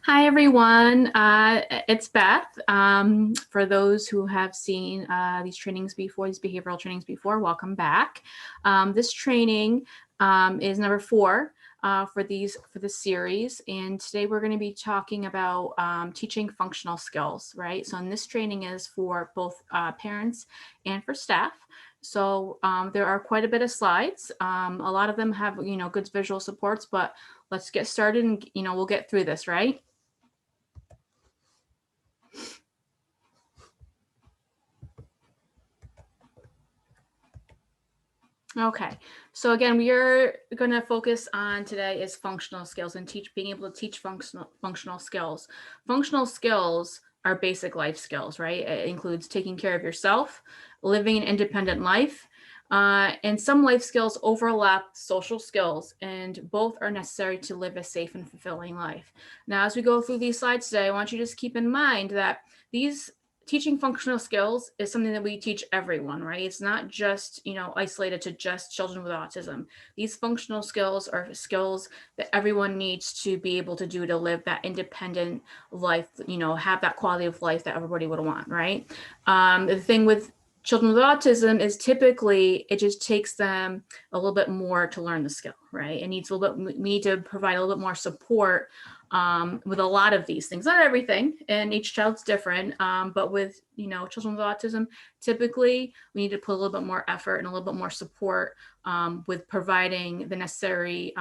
Hi, everyone. It's Beth. For those who have seen these trainings before, these behavioral trainings before, welcome back. This training is number 4 for this series, and today we're going to be talking about teaching functional skills, right? So, this training is for both parents and for staff. So there are quite a bit of slides. A lot of them have, good visual supports, but let's get started and, we'll get through this, right? Okay, so again, we are going to focus on today is functional skills and being able to teach functional skills. Functional skills are basic life skills, right? It includes taking care of yourself, living an independent life, and some life skills overlap social skills, and both are necessary to live a safe and fulfilling life. Now, as we go through these slides today, I want you to just keep in mind that teaching functional skills is something that we teach everyone, right? It's not just, isolated to just children with autism. These functional skills are skills that everyone needs to be able to do to live that independent life, have that quality of life that everybody would want, right? The thing with children with autism is typically it just takes them a little bit more to learn the skill, right? It needs a little bit, we need to provide a little bit more support with a lot of these things, not everything, and each child's different. But with, children with autism, typically we need to put a little bit more effort and a little bit more support with providing the necessary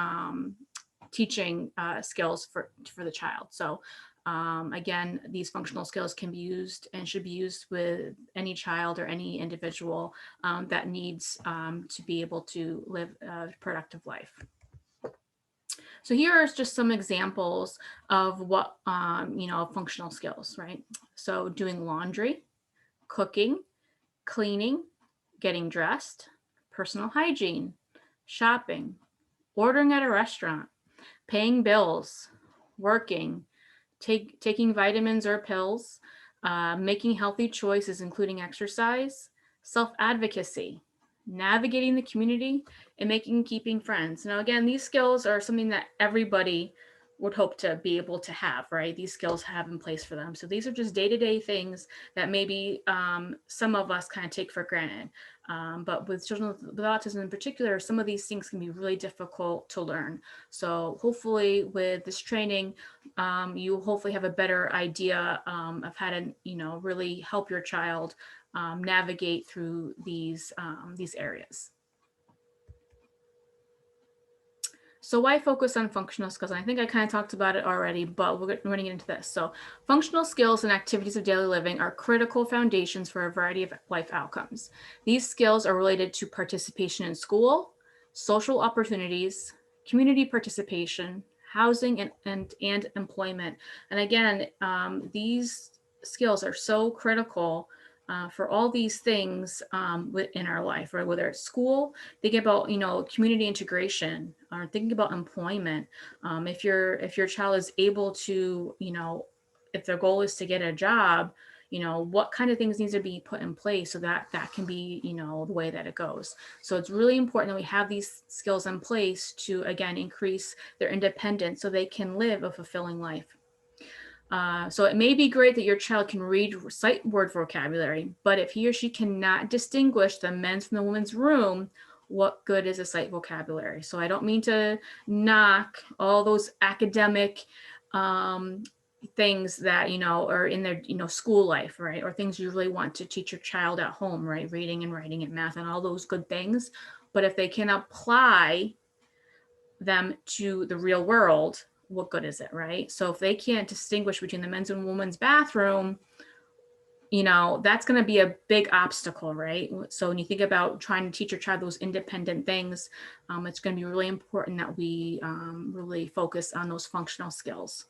teaching skills for the child. So again, these functional skills can be used and should be used with any child or any individual that needs to be able to live a productive life. So here are just some examples of what, functional skills, right? So doing laundry, cooking, cleaning, getting dressed, personal hygiene, shopping, ordering at a restaurant, paying bills, working, taking vitamins or pills, making healthy choices, including exercise, self-advocacy, navigating the community, and keeping friends. Now, again, these skills are something that everybody would hope to be able to have, right? These skills have in place for them. So these are just day-to-day things that maybe some of us kind of take for granted. But with children with autism in particular, some of these things can be really difficult to learn. So hopefully with this training, you hopefully have a better idea of how to, really help your child navigate through these areas. So why focus on functional skills? And I think I kind of talked about it already, but we're running into this. So functional skills and activities of daily living are critical foundations for a variety of life outcomes. These skills are related to participation in school, social opportunities, community participation, housing, and employment. And again, these skills are so critical for all these things in our life, right? Whether it's school, thinking about, community integration, or thinking about employment. If your child is able to, if their goal is to get a job, what kind of things needs to be put in place so that can be, the way that it goes. So it's really important that we have these skills in place to, again, increase their independence so they can live a fulfilling life. So it may be great that your child can read sight word vocabulary, but if he or she cannot distinguish the men's from the women's room, what good is a sight vocabulary? So I don't mean to knock all those academic things that, are in their, school life, right? Or things you really want to teach your child at home, right? Reading and writing and math and all those good things. But if they can apply them to the real world, what good is it, right? So if they can't distinguish between the men's and women's bathroom, that's going to be a big obstacle, right? So when you think about trying to teach your child those independent things, it's going to be really important that we really focus on those functional skills.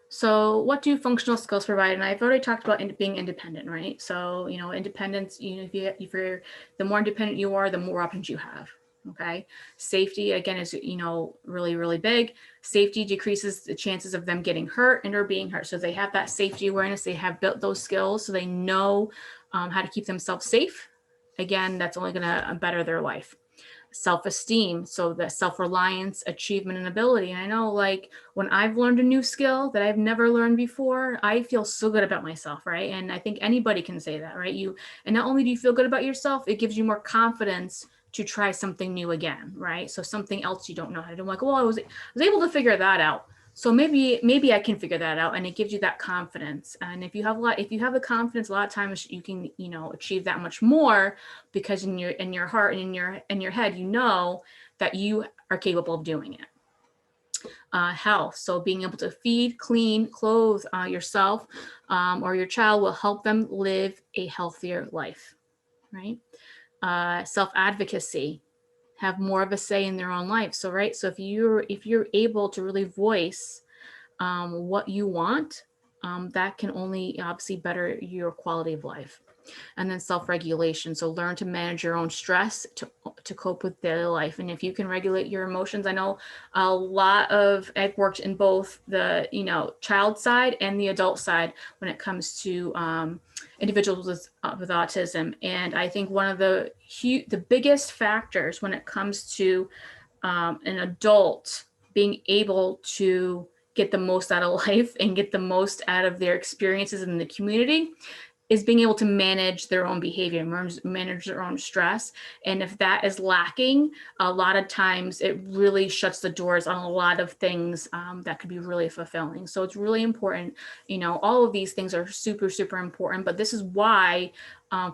So what do functional skills provide? And I've already talked about being independent, right? So, independence, if you're, the more independent you are, the more options you have. Okay. Safety, again, is, really, really big. Safety decreases the chances of them getting hurt and or being hurt. So they have that safety awareness. They have built those skills. So they know how to keep themselves safe. Again, that's only going to better their life. Self-esteem, so that self-reliance, achievement, and ability. And I know, like, when I've learned a new skill that I've never learned before, I feel so good about myself, right? And I think anybody can say that, right? And not only do you feel good about yourself, it gives you more confidence to try something new again, right? So something else you don't know how to do. I'm like, well, I was able to figure that out. So maybe I can figure that out, and it gives you that confidence. And if you have the confidence, a lot of times you can, achieve that much more, because in your heart and in your head, you know that you are capable of doing it. Health, so being able to feed, clean, clothe yourself or your child will help them live a healthier life, right? Self-advocacy, have more of a say in their own life. So, right. So if you're able to really voice what you want, that can only obviously better your quality of life. And then self-regulation. So learn to manage your own stress to cope with daily life. And if you can regulate your emotions, I know I've worked in both the, child side and the adult side when it comes to individuals with autism. And I think one of the biggest factors when it comes to an adult being able to get the most out of life and get the most out of their experiences in the community is being able to manage their own behavior, manage their own stress. And if that is lacking, a lot of times it really shuts the doors on a lot of things that could be really fulfilling. So it's really important. All of these things are super, super important, but this is why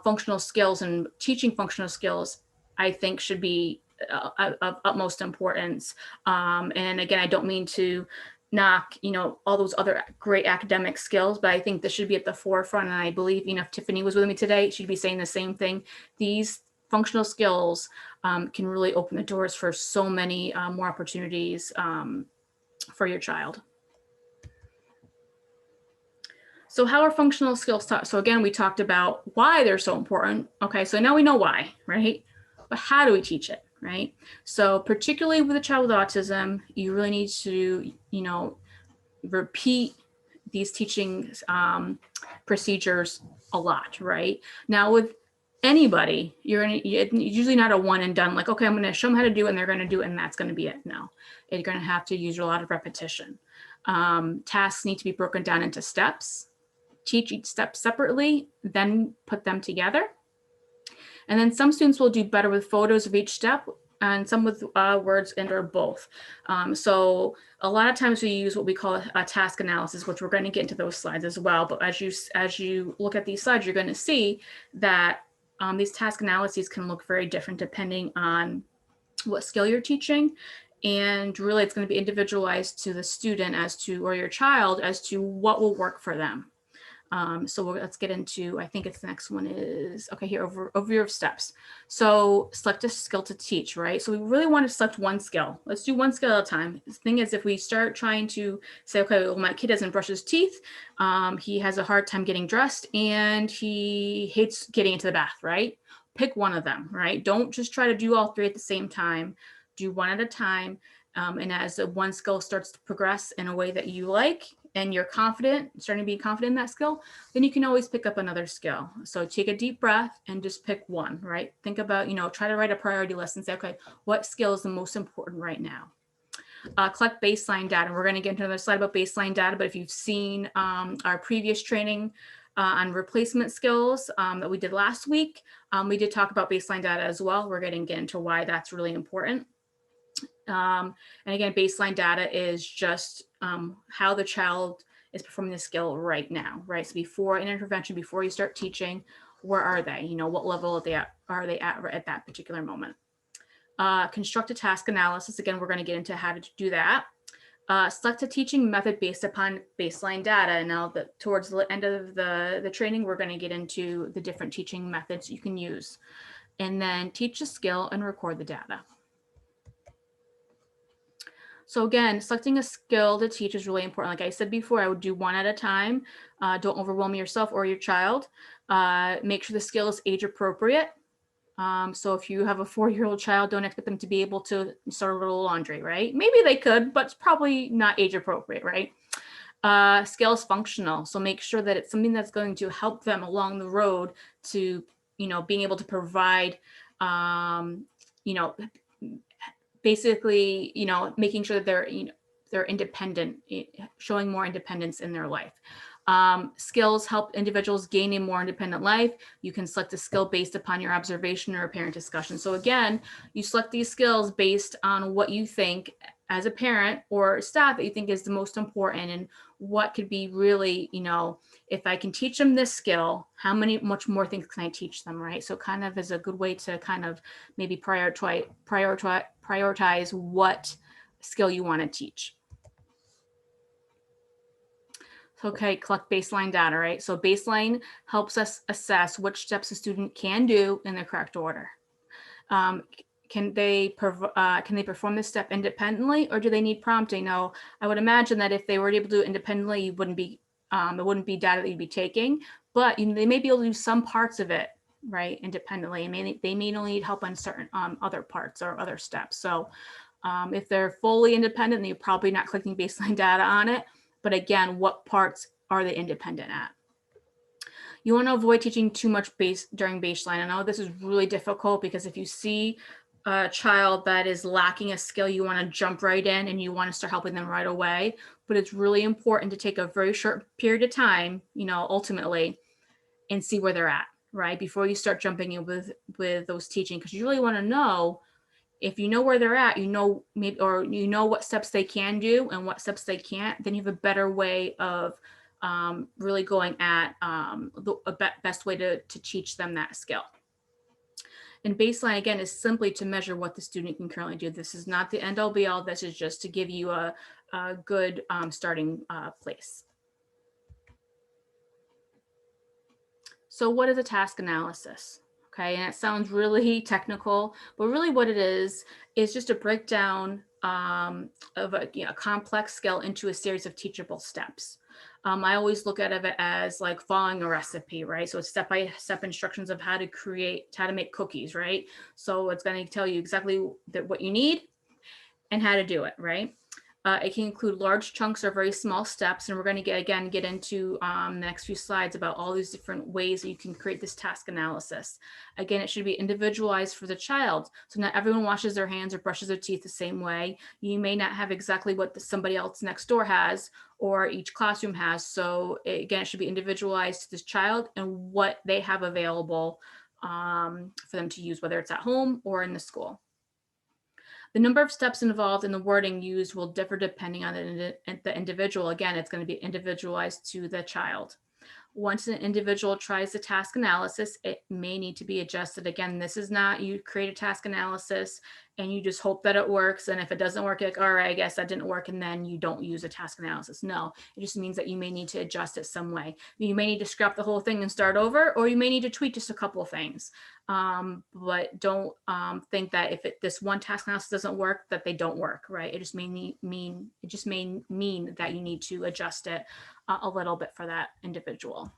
functional skills and teaching functional skills, I think, should be of utmost importance. And again, I don't mean to knock, all those other great academic skills, but I think this should be at the forefront. And I believe, if Tiffany was with me today, she'd be saying the same thing. These functional skills can really open the doors for so many more opportunities for your child. So how are functional skills taught? So again, we talked about why they're so important. Okay, so now we know why, right? But how do we teach it, right? So particularly with a child with autism, you really need to, repeat these teaching procedures a lot, right? Now with anybody, it's usually not a one and done, like, okay, I'm going to show them how to do it and they're going to do it and that's going to be it. No, you're going to have to use a lot of repetition. Tasks need to be broken down into steps. Teach each step separately, then put them together. And then some students will do better with photos of each step, and some with words and or both. So a lot of times we use what we call a task analysis, which we're going to get into those slides as well. But as you look at these slides, you're going to see that these task analyses can look very different depending on what skill you're teaching. And really, it's going to be individualized to the student or your child as to what will work for them. So let's get into, I think it's the next one is, okay, here, overview of steps. So select a skill to teach, right? So we really want to select one skill. Let's do one skill at a time. The thing is, if we start trying to say, okay, well, my kid doesn't brush his teeth, he has a hard time getting dressed, and he hates getting into the bath, right? Pick one of them, right? Don't just try to do all three at the same time. Do one at a time. And as one skill starts to progress in a way that you like, and you're starting to be confident in that skill, then you can always pick up another skill. So take a deep breath and just pick one, right? Think about, try to write a priority list and say, okay, what skill is the most important right now? Collect baseline data. We're going to get into another slide about baseline data, but if you've seen our previous training on replacement skills that we did last week, we did talk about baseline data as well. We're going to get into why that's really important. And again, baseline data is just how the child is performing the skill right now, right? So before an intervention, before you start teaching, where are they? What level are they at that particular moment? Construct a task analysis. Again, we're going to get into how to do that. Select a teaching method based upon baseline data. And now towards the end of the training, we're going to get into the different teaching methods you can use. And then teach a skill and record the data. So again, selecting a skill to teach is really important. Like I said before, I would do one at a time. Don't overwhelm yourself or your child. Make sure the skill is age appropriate. So if you have a 4-year-old child, don't expect them to be able to sort of roll laundry, right? Maybe they could, but it's probably not age appropriate, right? Skill is functional. So make sure that it's something that's going to help them along the road to, being able to provide you know, basically, making sure that they're independent, showing more independence in their life. Skills help individuals gain a more independent life. You can select a skill based upon your observation or parent discussion. So again, you select these skills based on what you think as a parent or staff that you think is the most important, and what could be really, if I can teach them this skill, how much more things can I teach them, right? So kind of is a good way to kind of maybe prioritize what skill you want to teach. Okay, collect baseline data, right? So baseline helps us assess which steps a student can do in the correct order. Can they perform this step independently, or do they need prompting? Now, I would imagine that if they were able to do it independently, it wouldn't be data that you'd be taking, but they may be able to do some parts of it, right, independently. They may only need help on certain other parts or other steps. So if they're fully independent, then you're probably not collecting baseline data on it. But again, what parts are they independent at? You want to avoid teaching too much during baseline. I know this is really difficult, because if you see a child that is lacking a skill, you want to jump right in and you want to start helping them right away. But it's really important to take a very short period of time, ultimately, and see where they're at, right? Before you start jumping in with those teaching, because you really want to know, if you know where they're at, maybe, or what steps they can do and what steps they can't, then you have a better way of really going at the best way to teach them that skill. And baseline, again, is simply to measure what the student can currently do. This is not the end all be all. This is just to give you a good starting place. So what is a task analysis? Okay, and it sounds really technical, but really what it is just a breakdown of a complex skill into a series of teachable steps. I always look at it as like following a recipe, right? So it's step-by-step instructions of how to make cookies, right? So it's going to tell you exactly what you need and how to do it, right? It can include large chunks or very small steps. And we're going to get into the next few slides about all these different ways that you can create this task analysis. Again, it should be individualized for the child. So not everyone washes their hands or brushes their teeth the same way. You may not have exactly what somebody else next door has or each classroom has. So again, it should be individualized to this child and what they have available for them to use, whether it's at home or in the school. The number of steps involved in the wording used will differ depending on the individual. Again, it's going to be individualized to the child. Once an individual tries the task analysis, it may need to be adjusted. Again, this is not you create a task analysis and you just hope that it works. And if it doesn't work, you're like, all right, I guess that didn't work. And then you don't use a task analysis. No, it just means that you may need to adjust it some way. You may need to scrap the whole thing and start over, or you may need to tweak just a couple of things. But don't think that if this one task analysis doesn't work, that they don't work, right? It just may mean that you need to adjust it a little bit for that individual.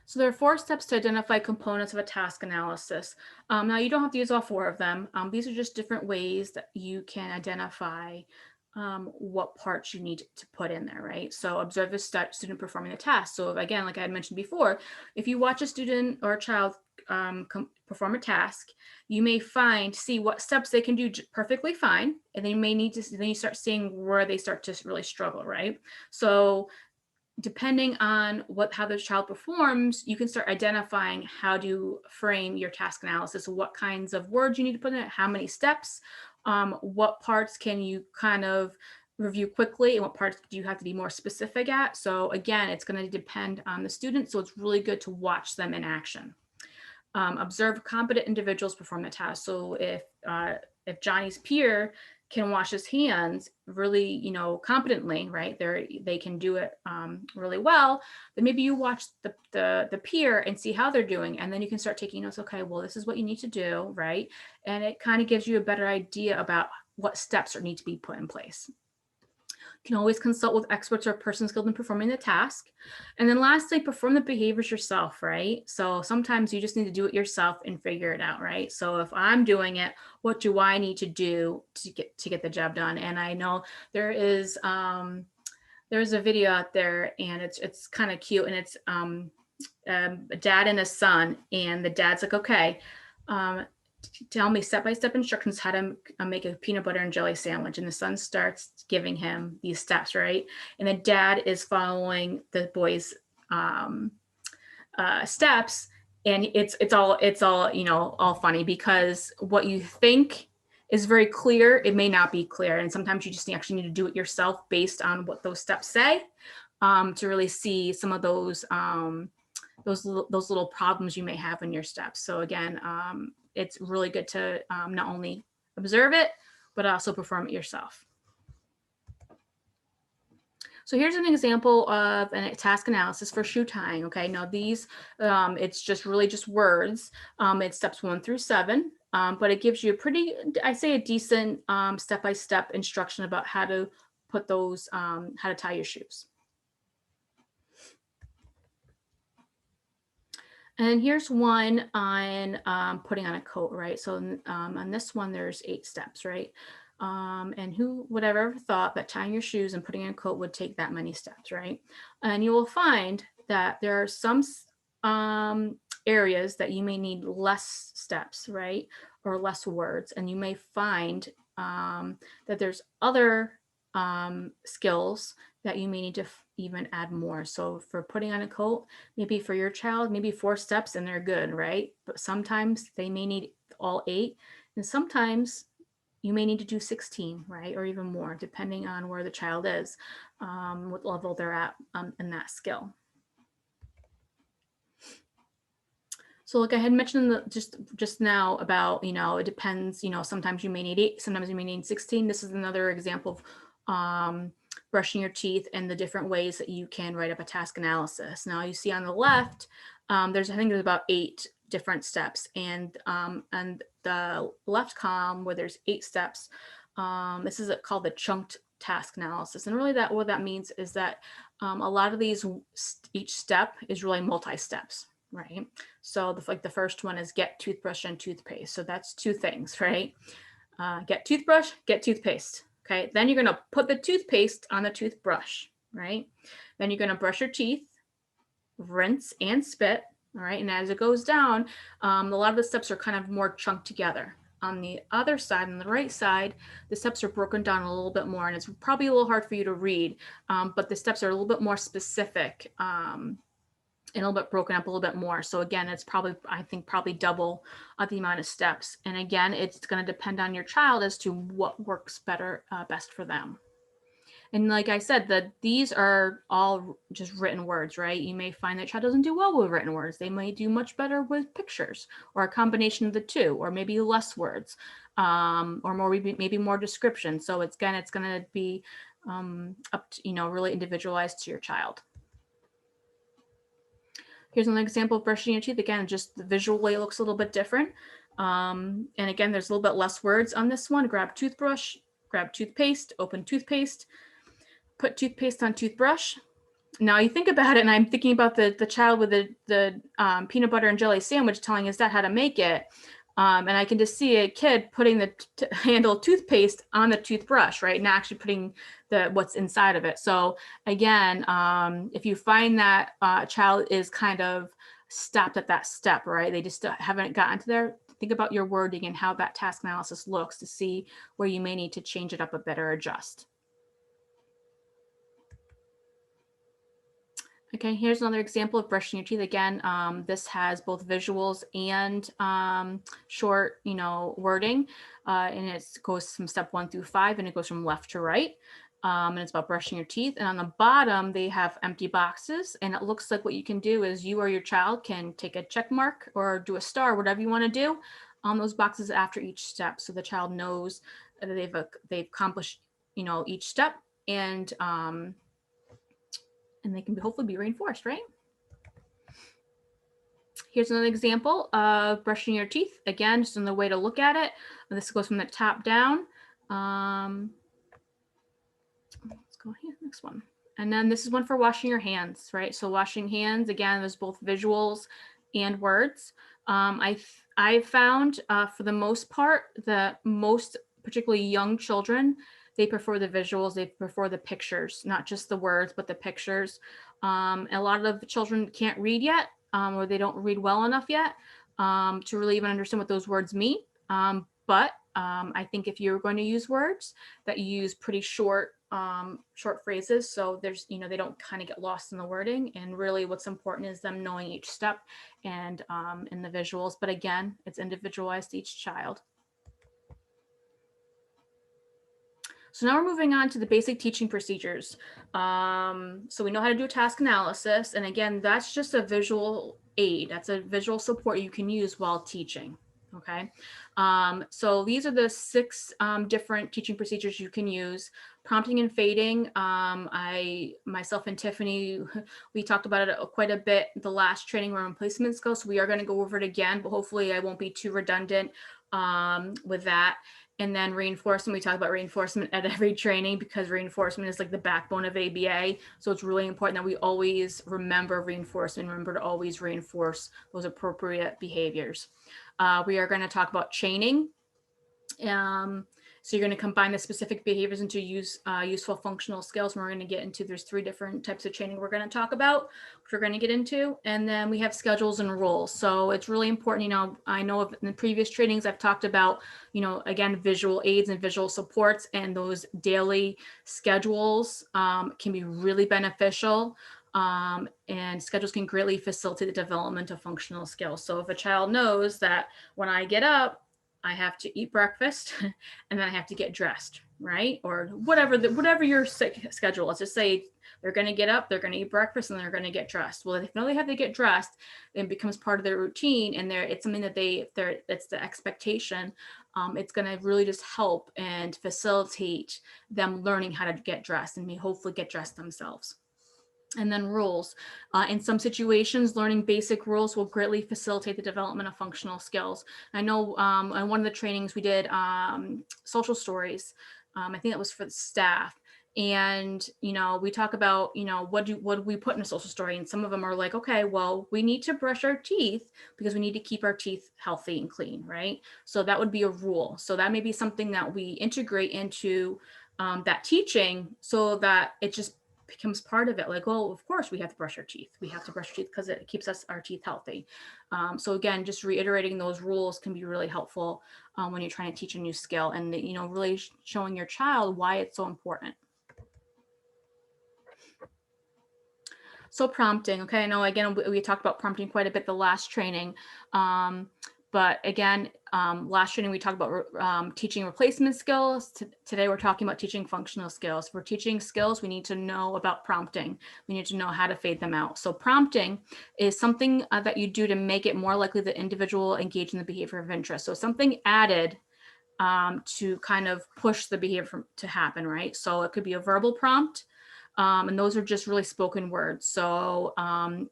So there are 4 steps to identify components of a task analysis. Now you don't have to use all 4 of them. These are just different ways that you can identify what parts you need to put in there, right? So observe the student performing the task. So again, like I had mentioned before, if you watch a student or a child perform a task, you may see what steps they can do perfectly fine, and then you start seeing where they start to really struggle, right? So depending on how the child performs, you can start identifying how to frame your task analysis, what kinds of words you need to put in it, how many steps, what parts can you kind of review quickly, and what parts do you have to be more specific at. So again, it's going to depend on the student, so it's really good to watch them in action. Observe competent individuals perform the task. So if Johnny's peer can wash his hands really, competently, right? They can do it really well. Then maybe you watch the peer and see how they're doing, and then you can start taking notes. Okay, well, this is what you need to do, right? And it kind of gives you a better idea about what steps need to be put in place. You can always consult with experts or a person skilled in performing the task. And then lastly, perform the behaviors yourself, right? So sometimes you just need to do it yourself and figure it out, right? So if I'm doing it, what do I need to do to get the job done? And I know there's a video out there, and it's kind of cute, and it's a dad and a son, and the dad's like, okay, tell me step-by-step instructions how to make a peanut butter and jelly sandwich. And the son starts giving him these steps, right? And the dad is following the boy's steps, and it's all all funny, because what you think is very clear, it may not be clear, and sometimes you just actually need to do it yourself based on what those steps say, to really see some of those little problems you may have in your steps. So again, it's really good to not only observe it, but also perform it yourself. So here's an example of a task analysis for shoe tying. Okay, now these, it's just really just words. It's steps 1 through 7, but it gives you a pretty, I say, a decent step-by-step instruction about how to put those, how to tie your shoes. And here's one on putting on a coat, right? So on this one, there's 8 steps, right? And who would have ever thought that tying your shoes and putting on a coat would take that many steps, right? And you will find that there are some areas that you may need less steps, right? Or less words. And you may find that there's other skills that you may need to even add more. So for putting on a coat, maybe for your child, maybe 4 steps and they're good, right? But sometimes they may need all 8, and sometimes you may need to do 16, right? Or even more, depending on where the child is, what level they're at in that skill. So like I had mentioned just now about, it depends, sometimes you may need 8, sometimes you may need 16. This is another example of brushing your teeth and the different ways that you can write up a task analysis. Now you see on the left, I think there's about 8 different steps, and the left column where there's 8 steps, this is called the chunked task analysis. And really what that means is that a lot of these, each step is really multi-steps, right? So the first one is get toothbrush and toothpaste. So that's 2 things, right? Get toothbrush, get toothpaste. Okay, then you're gonna put the toothpaste on the toothbrush, right? Then you're gonna brush your teeth, rinse and spit, all right? And as it goes down, a lot of the steps are kind of more chunked together. On the other side, on the right side, the steps are broken down a little bit more, and it's probably a little hard for you to read, but the steps are a little bit more specific, and a little bit broken up a little bit more. So again, it's probably, I think, probably double the amount of steps. And again, it's going to depend on your child as to what works best for them. And like I said, these are all just written words, right? You may find that child doesn't do well with written words. They may do much better with pictures, or a combination of the two, or maybe less words, or maybe more description. So it's going to be up to, really individualized to your child. Here's an example of brushing your teeth. Again, just the visual way looks a little bit different. And again, there's a little bit less words on this one. Grab toothbrush, grab toothpaste, open toothpaste, put toothpaste on toothbrush. Now you think about it, and I'm thinking about the child with the peanut butter and jelly sandwich telling his dad how to make it. And I can just see a kid putting the handle of toothpaste on the toothbrush, right? And actually putting what's inside of it. So again, if you find that child is kind of stopped at that step, right? They just haven't gotten to there. Think about your wording and how that task analysis looks to see where you may need to change it up a bit or adjust. Okay, here's another example of brushing your teeth. Again, this has both visuals and short, wording, and it goes from step 1 through 5, and it goes from left to right. And it's about brushing your teeth. And on the bottom, they have empty boxes, and it looks like what you can do is you or your child can take a check mark or do a star, whatever you want to do, on those boxes after each step, so the child knows that they've accomplished, each step, and they can hopefully be reinforced, right? Here's another example of brushing your teeth. Again, just another way to look at it. This goes from the top down. Let's go here, next one. And then this is one for washing your hands, right? So washing hands, again, there's both visuals and words. I've found for the most part that most, particularly young children, they prefer the visuals, they prefer the pictures, not just the words, but the pictures. A lot of children can't read yet, or they don't read well enough yet to really even understand what those words mean. But I think if you're going to use words, that you use pretty short phrases, so there's, they don't kind of get lost in the wording. And really, what's important is them knowing each step and in the visuals. But again, it's individualized to each child. So now we're moving on to the basic teaching procedures. So we know how to do a task analysis. And again, that's just a visual aid. That's a visual support you can use while teaching. Okay. So these are the 6 different teaching procedures you can use. Prompting and fading. Myself and Tiffany, we talked about it quite a bit the last training room placement skills. So we are going to go over it again, but hopefully I won't be too redundant with that. And then reinforcement, we talk about reinforcement at every training because reinforcement is like the backbone of ABA. So it's really important that we always remember reinforcement, remember to always reinforce those appropriate behaviors. We are going to talk about chaining. So you're going to combine the specific behaviors into useful functional skills. And we're going to get into, there's 3 different types of training we're going to talk about, which we're going to get into. And then we have schedules and rules. So it's really important, I know in the previous trainings I've talked about, again, visual aids and visual supports, and those daily schedules can be really beneficial. And schedules can greatly facilitate the development of functional skills. So if a child knows that when I get up, I have to eat breakfast and then I have to get dressed, right? Or whatever your schedule. Let's just say they're going to get up, they're going to eat breakfast, and they're going to get dressed. Well, if they know they have to get dressed, it becomes part of their routine, and it's something that it's the expectation. It's going to really just help and facilitate them learning how to get dressed and hopefully get dressed themselves. And then rules. In some situations, learning basic rules will greatly facilitate the development of functional skills. I know in one of the trainings we did social stories. I think that was for the staff. And, we talk about, what do we put in a social story? And some of them are like, okay, well, we need to brush our teeth because we need to keep our teeth healthy and clean, right? So that would be a rule. So that may be something that we integrate into that teaching so that it just becomes part of it. Like, well, of course we have to brush our teeth. We have to brush our teeth because it keeps our teeth healthy. So again, just reiterating those rules can be really helpful when you're trying to teach a new skill, and really showing your child why it's so important. So prompting, okay, I know again we talked about prompting quite a bit the last training. But again, last training we talked about teaching replacement skills. Today we're talking about teaching functional skills. For teaching skills, we need to know about prompting. We need to know how to fade them out. So prompting is something that you do to make it more likely the individual engage in the behavior of interest. So something added to kind of push the behavior to happen, right? So it could be a verbal prompt. And those are just really spoken words. So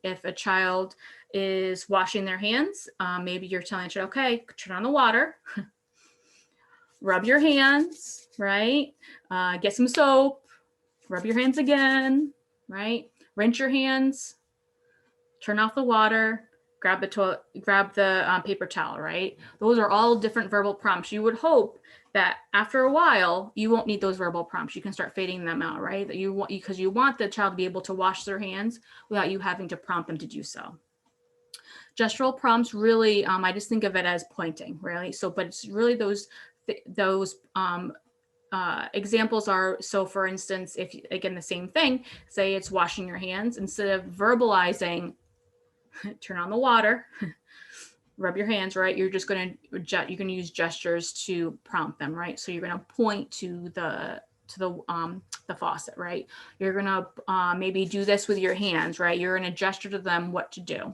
if a child is washing their hands, maybe you're telling a child, okay, turn on the water, rub your hands, right? Get some soap, rub your hands again, right? Rinse your hands, turn off the water, grab the paper towel, right? Those are all different verbal prompts. You would hope that after a while, you won't need those verbal prompts. You can start fading them out, right? Because you want the child to be able to wash their hands without you having to prompt them to do so. Gestural prompts really, I just think of it as pointing, really. So, but it's really those examples are, so for instance, if again, the same thing, say it's washing your hands, instead of verbalizing, turn on the water, rub your hands, right? You're just going to use gestures to prompt them, right? So you're going to point to the faucet, right? You're going to maybe do this with your hands, right? You're going to gesture to them what to do.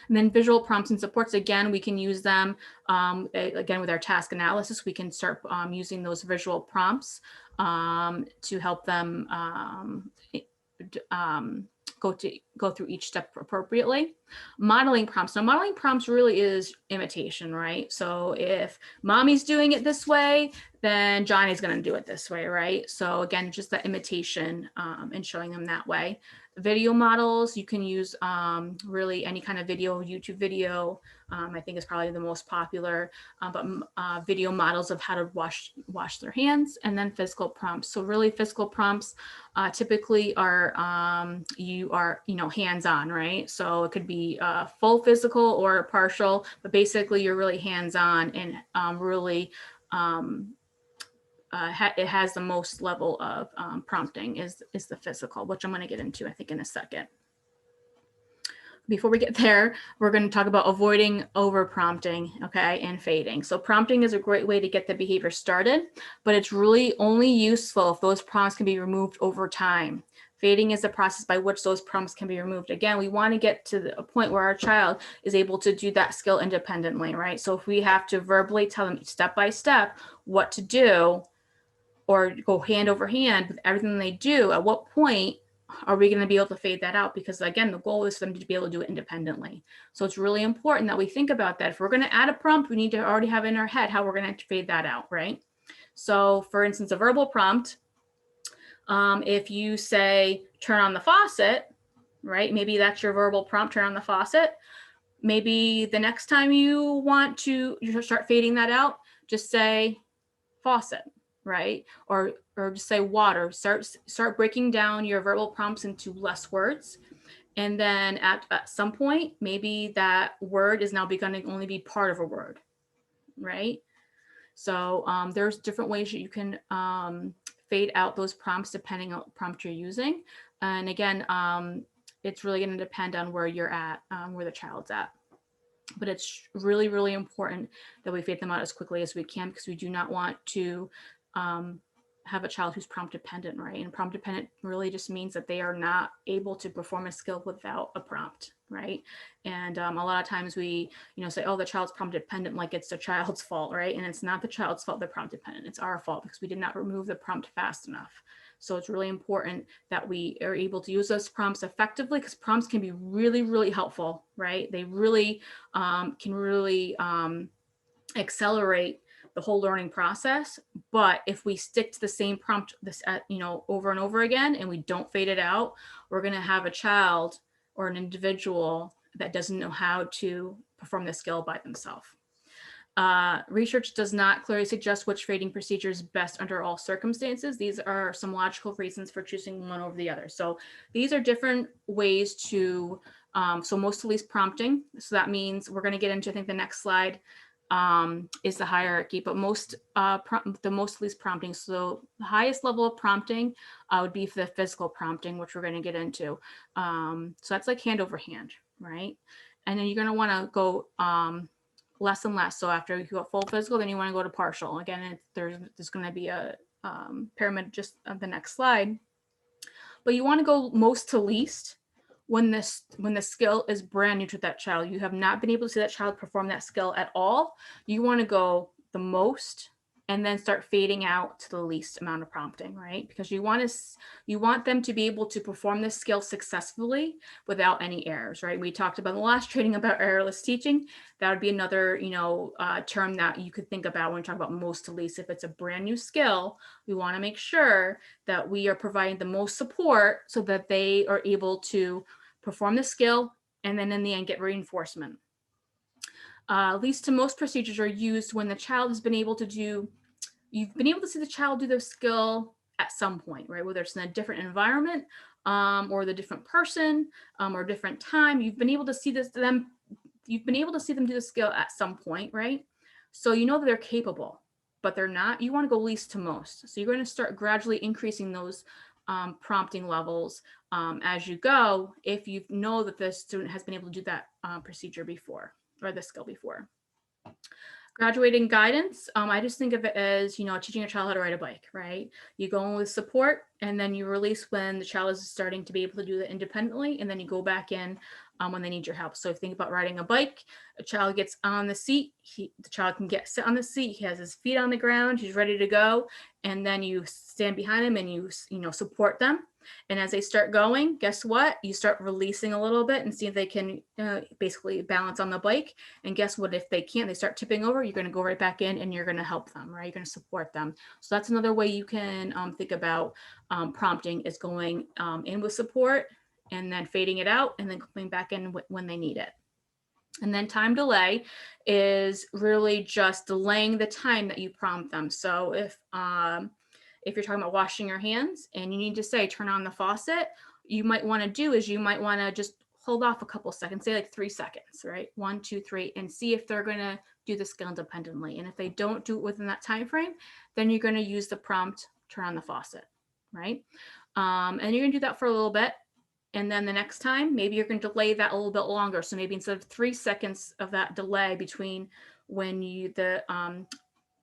And then visual prompts and supports, again, we can use them again with our task analysis. We can start using those visual prompts to help them go through each step appropriately. Modeling prompts. Now, modeling prompts really is imitation, right? So if mommy's doing it this way, then Johnny's going to do it this way, right? So again, just that imitation and showing them that way. Video models, you can use really any kind of video, YouTube video, I think is probably the most popular, but video models of how to wash their hands, and then physical prompts. So really physical prompts typically are you are, hands-on, right? So it could be full physical or partial, but basically you're really hands-on and really it has the most level of prompting is the physical, which I'm going to get into, I think, in a second. Before we get there, we're going to talk about avoiding over prompting, okay, and fading. So prompting is a great way to get the behavior started, but it's really only useful if those prompts can be removed over time. Fading is the process by which those prompts can be removed. Again, we want to get to a point where our child is able to do that skill independently, right? So if we have to verbally tell them step by step what to do, or go hand over hand with everything they do, at what point are we going to be able to fade that out? Because again, the goal is for them to be able to do it independently. So it's really important that we think about that. If we're going to add a prompt, we need to already have in our head how we're going to fade that out, right? So for instance, a verbal prompt, if you say, turn on the faucet, right? Maybe that's your verbal prompt, turn on the faucet. Maybe the next time you want to start fading that out, just say faucet, right? Or just say water. Start breaking down your verbal prompts into less words. And then at some point, maybe that word is now beginning to only be part of a word, right? So there's different ways that you can fade out those prompts depending on what prompt you're using. And again, it's really going to depend on where you're at, where the child's at. But it's really, really important that we fade them out as quickly as we can, because we do not want to have a child who's prompt dependent, right? And prompt dependent really just means that they are not able to perform a skill without a prompt, right? And a lot of times we, say, oh, the child's prompt dependent, like it's the child's fault, right? And it's not the child's fault they're prompt dependent. It's our fault because we did not remove the prompt fast enough. So it's really important that we are able to use those prompts effectively, because prompts can be really, really helpful, right? They really can really accelerate the whole learning process. But if we stick to the same prompt over and over again, and we don't fade it out, we're going to have a child or an individual that doesn't know how to perform the skill by themselves. Research does not clearly suggest which fading procedure is best under all circumstances. These are some logical reasons for choosing one over the other. So these are different ways to, so most to least prompting. So that means we're going to get into, I think the next slide is the hierarchy, but the most least prompting. So the highest level of prompting would be for the physical prompting, which we're going to get into. So that's like hand over hand, right? And then you're going to want to go less and less. So after you go full physical, then you want to go to partial. Again, there's going to be a pyramid just on the next slide. But you want to go most to least when the skill is brand new to that child. You have not been able to see that child perform that skill at all. You want to go the most and then start fading out to the least amount of prompting, right? Because you want them to be able to perform this skill successfully without any errors, right? We talked about in the last training about errorless teaching. That would be another, term that you could think about when we talk about most to least. If it's a brand new skill, we want to make sure that we are providing the most support so that they are able to perform the skill and then in the end get reinforcement. Least to most procedures are used when the child has been able to you've been able to see the child do the skill at some point, right? Whether it's in a different environment or the different person or different time, you've been able to see them do the skill at some point, right? So you know that they're capable, but they're not. You want to go least to most. So you're going to start gradually increasing those prompting levels as you go, if you know that the student has been able to do that procedure before, or the skill before. Graduating guidance, I just think of it as, teaching a child how to ride a bike, right? You go in with support, and then you release when the child is starting to be able to do that independently, and then you go back in when they need your help. So if you think about riding a bike, a child gets on the seat, the child can sit on the seat, he has his feet on the ground, he's ready to go, and then you stand behind him and you support them. And as they start going, guess what? You start releasing a little bit and see if they can basically balance on the bike. And guess what? If they can't, they start tipping over, you're going to go right back in and you're going to help them, right? You're going to support them. So that's another way you can think about prompting, is going in with support and then fading it out and then coming back in when they need it. And then time delay is really just delaying the time that you prompt them. So if you're talking about washing your hands and you need to say turn on the faucet, you might want to do is you might want to just hold off a couple seconds, say like 3 seconds, right? 1, 2, 3, and see if they're going to do the skill independently. And if they don't do it within that time frame, then you're going to use the prompt turn on the faucet, right? And you're going to do that for a little bit. And then the next time, maybe you're going to delay that a little bit longer. So maybe instead of 3 seconds of that delay between when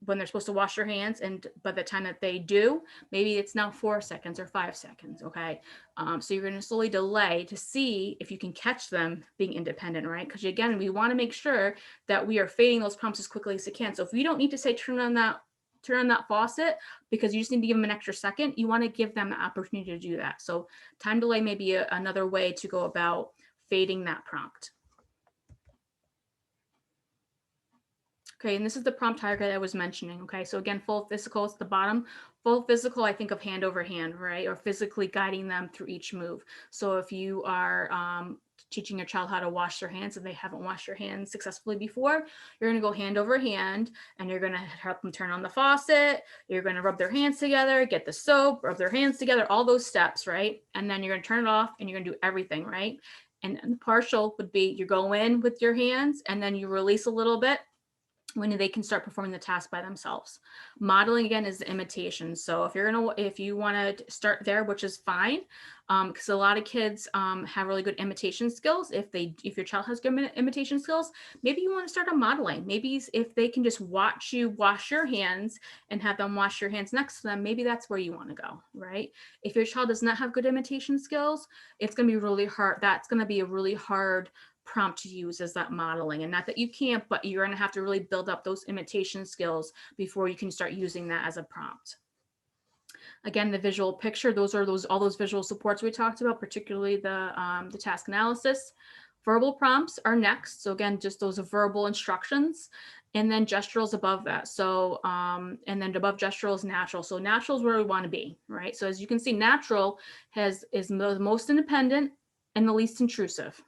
when they're supposed to wash their hands and by the time that they do, maybe it's now 4 seconds or 5 seconds. Okay. So you're going to slowly delay to see if you can catch them being independent, right? Because again, we want to make sure that we are fading those prompts as quickly as we can. So if you don't need to say turn on that faucet because you just need to give them an extra second, you want to give them the opportunity to do that. So time delay may be another way to go about fading that prompt. Okay, and this is the prompt hierarchy I was mentioning. Okay, so again, full physical is the bottom. Full physical, I think of hand over hand, right? Or physically guiding them through each move. So if you are teaching your child how to wash their hands and they haven't washed their hands successfully before, you're going to go hand over hand and you're going to help them turn on the faucet. You're going to rub their hands together, get the soap, rub their hands together, all those steps, right? And then you're going to turn it off and you're going to do everything, right? And the partial would be you go in with your hands and then you release a little bit when they can start performing the task by themselves. Modeling again is the imitation. So if you want to start there, which is fine, because a lot of kids have really good imitation skills. If your child has good imitation skills, maybe you want to start on modeling. Maybe if they can just watch you wash your hands and have them wash your hands next to them, maybe that's where you want to go, right? If your child does not have good imitation skills, it's going to be really hard. That's going to be a really hard prompt to use as that modeling. And not that you can't, but you're going to have to really build up those imitation skills before you can start using that as a prompt. Again, the visual picture, all those visual supports we talked about, particularly the task analysis. Verbal prompts are next. So again, just those verbal instructions, and then gesturals above that. So, and then above gestural is natural. So natural is where we want to be, right? So as you can see, natural is the most independent and the least intrusive,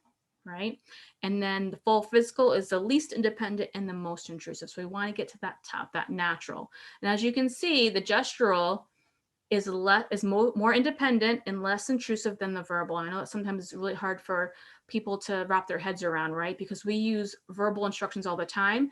right? And then the full physical is the least independent and the most intrusive. So we want to get to that top, that natural. And as you can see, the gestural is more independent and less intrusive than the verbal. I know that sometimes it's really hard for people to wrap their heads around, right? Because we use verbal instructions all the time.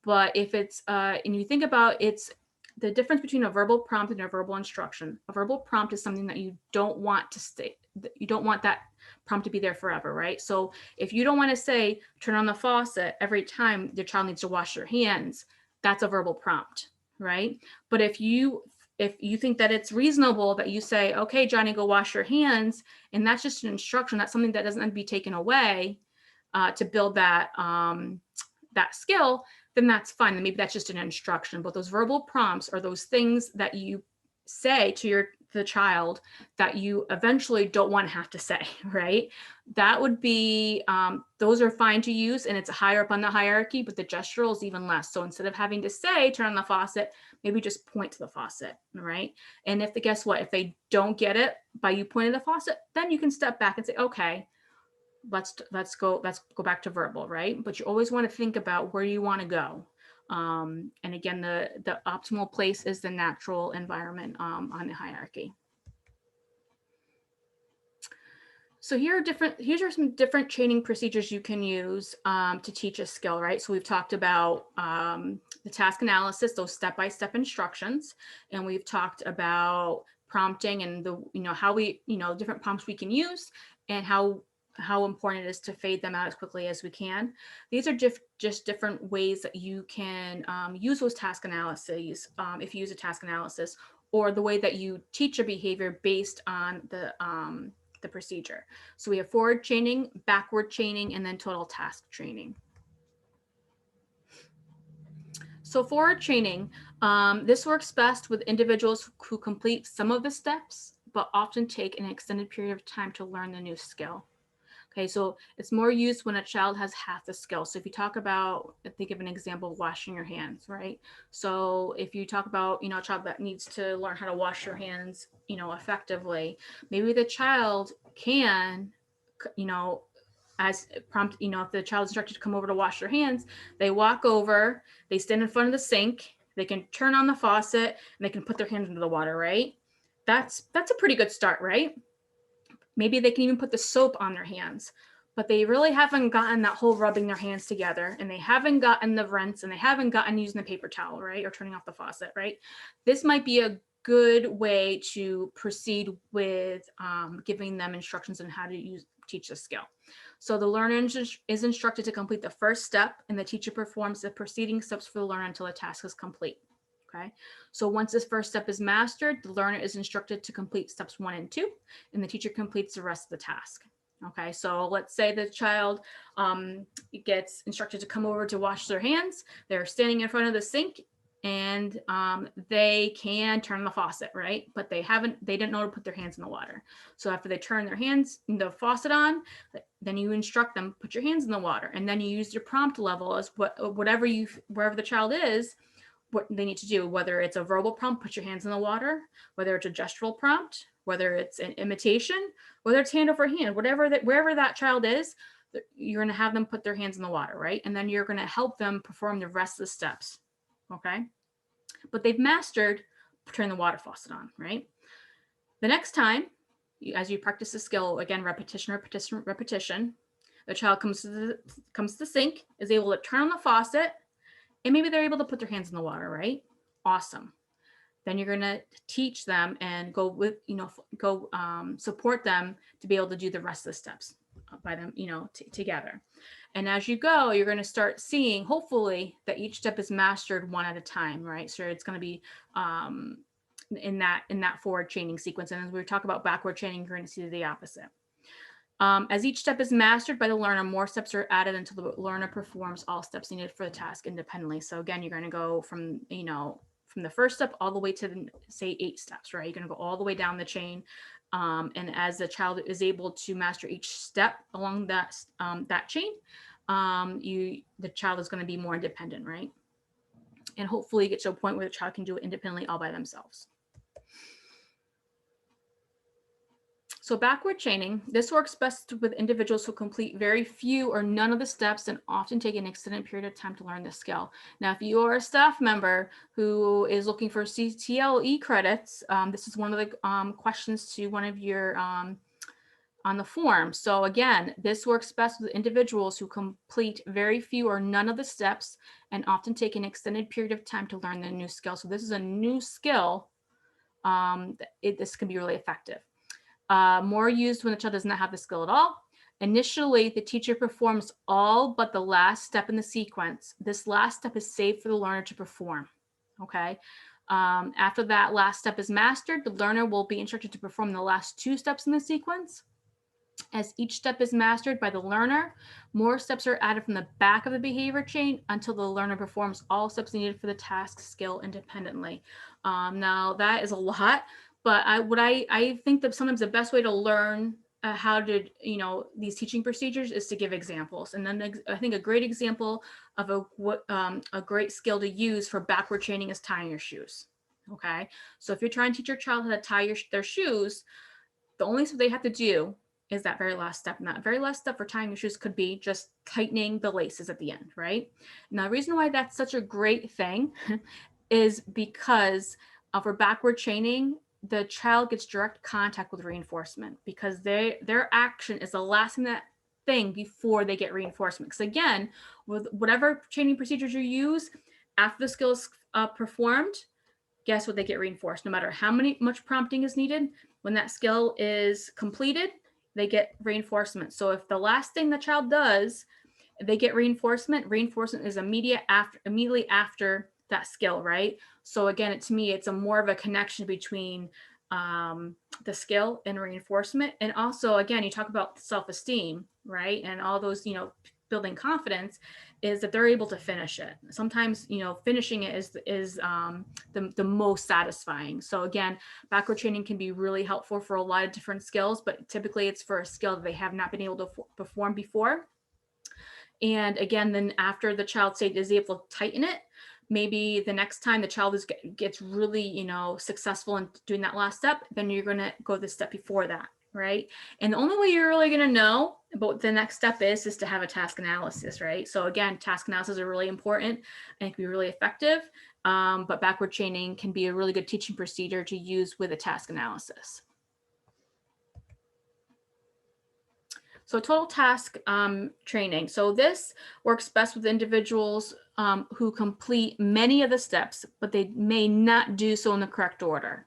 But if it's, and you think about it's the difference between a verbal prompt and a verbal instruction. A verbal prompt is something that you don't want to stay, you don't want that prompt to be there forever, right? So if you don't want to say, turn on the faucet every time your child needs to wash their hands, that's a verbal prompt, right? But if you think that it's reasonable that you say, okay, Johnny, go wash your hands, and that's just an instruction, that's something that doesn't have to be taken away to build that that skill, then that's fine. Then maybe that's just an instruction. But those verbal prompts are those things that you say to the child that you eventually don't want to have to say, right? That would be, those are fine to use and it's higher up on the hierarchy, but the gestural is even less. So instead of having to say, turn on the faucet, maybe just point to the faucet, right? And guess what? If they don't get it by you pointing to the faucet, then you can step back and say, okay, let's go back to verbal, right? But you always want to think about where you want to go. And again, the optimal place is the natural environment on the hierarchy. So here are some different training procedures you can use to teach a skill, right? So we've talked about the task analysis, those step-by-step instructions, and we've talked about prompting and how we, different prompts we can use and how important it is to fade them out as quickly as we can. These are just different ways that you can use those task analyses if you use a task analysis, or the way that you teach a behavior based on the procedure. So we have forward chaining, backward chaining, and then total task training. So forward chaining, this works best with individuals who complete some of the steps, but often take an extended period of time to learn the new skill. Okay, so it's more used when a child has half the skill. So if you talk about, think of an example of washing your hands, right? So if you talk about, a child that needs to learn how to wash your hands, effectively, maybe the child can you know, as prompt, you know, if the child's instructed to come over to wash their hands, they walk over, they stand in front of the sink, they can turn on the faucet, and they can put their hands into the water, right? That's a pretty good start, right? Maybe they can even put the soap on their hands, but they really haven't gotten that whole rubbing their hands together, and they haven't gotten the rinse, and they haven't gotten using the paper towel, right? Or turning off the faucet, right? This might be a good way to proceed with giving them instructions on how to teach the skill. So the learner is instructed to complete the first step, and the teacher performs the preceding steps for the learner until the task is complete. Okay, so once this first step is mastered, the learner is instructed to complete steps 1 and 2, and the teacher completes the rest of the task. Okay, so let's say the child gets instructed to come over to wash their hands. They're standing in front of the sink, and they can turn the faucet, right? But they didn't know to put their hands in the water. So after they turn the faucet on, then you instruct them, put your hands in the water, and then you use your prompt level as wherever the child is, what they need to do, whether it's a verbal prompt, put your hands in the water, whether it's a gestural prompt, whether it's an imitation, whether it's hand over hand, wherever that child is, you're going to have them put their hands in the water, right? And then you're going to help them perform the rest of the steps, okay? But they've mastered turning the water faucet on, right? The next time, as you practice the skill, again, repetition, repetition, repetition, the child comes to the sink, is able to turn on the faucet, and maybe they're able to put their hands in the water, right? Awesome. Then you're going to teach them and support them to be able to do the rest of the steps by them, together. And as you go, you're going to start seeing, hopefully, that each step is mastered one at a time, right? So it's going to be in that forward chaining sequence. And as we talk about backward chaining, you're going to see the opposite. As each step is mastered by the learner, more steps are added until the learner performs all steps needed for the task independently. So again, you're going to go from the first step all the way to say 8 steps, right? You're going to go all the way down the chain. And as the child is able to master each step along that chain, the child is going to be more independent, right? And hopefully get to a point where the child can do it independently all by themselves. So backward chaining, this works best with individuals who complete very few or none of the steps and often take an extended period of time to learn the skill. Now, if you are a staff member who is looking for CTLE credits, this is one of the questions to one of your on the form. So again, this works best with individuals who complete very few or none of the steps and often take an extended period of time to learn the new skill. So this is a new skill. This can be really effective. More used when the child does not have the skill at all. Initially, the teacher performs all but the last step in the sequence. This last step is saved for the learner to perform, okay? After that last step is mastered, the learner will be instructed to perform the last 2 steps in the sequence. As each step is mastered by the learner, more steps are added from the back of the behavior chain until the learner performs all steps needed for the task skill independently. Now, that is a lot. But I think that sometimes the best way to learn how to, these teaching procedures is to give examples. And then I think a great example of a great skill to use for backward chaining is tying your shoes. Okay. So if you're trying to teach your child how to tie their shoes, the only step they have to do is that very last step. And that very last step for tying your shoes could be just tightening the laces at the end, right? Now, the reason why that's such a great thing is because for backward chaining, the child gets direct contact with reinforcement because their action is the last thing before they get reinforcement. Because again, with whatever chaining procedures you use, after the skill is performed, guess what? They get reinforced. No matter how much prompting is needed, when that skill is completed, they get reinforcement. So if the last thing the child does, they get reinforcement is immediately after that skill, right? So again, to me, it's more of a connection between the skill and reinforcement. And also, again, you talk about self-esteem, right? And all those, building confidence is that they're able to finish it. Sometimes, finishing it is the most satisfying. So again, backward chaining can be really helpful for a lot of different skills, but typically it's for a skill that they have not been able to perform before. And again, then after the child is able to tighten it, maybe the next time the child gets really, successful in doing that last step, then you're going to go the step before that. right? And the only way you're really going to know about what the next step is to have a task analysis, right? So again, task analysis are really important and can be really effective, but backward chaining can be a really good teaching procedure to use with a task analysis. So total task training. So this works best with individuals who complete many of the steps, but they may not do so in the correct order.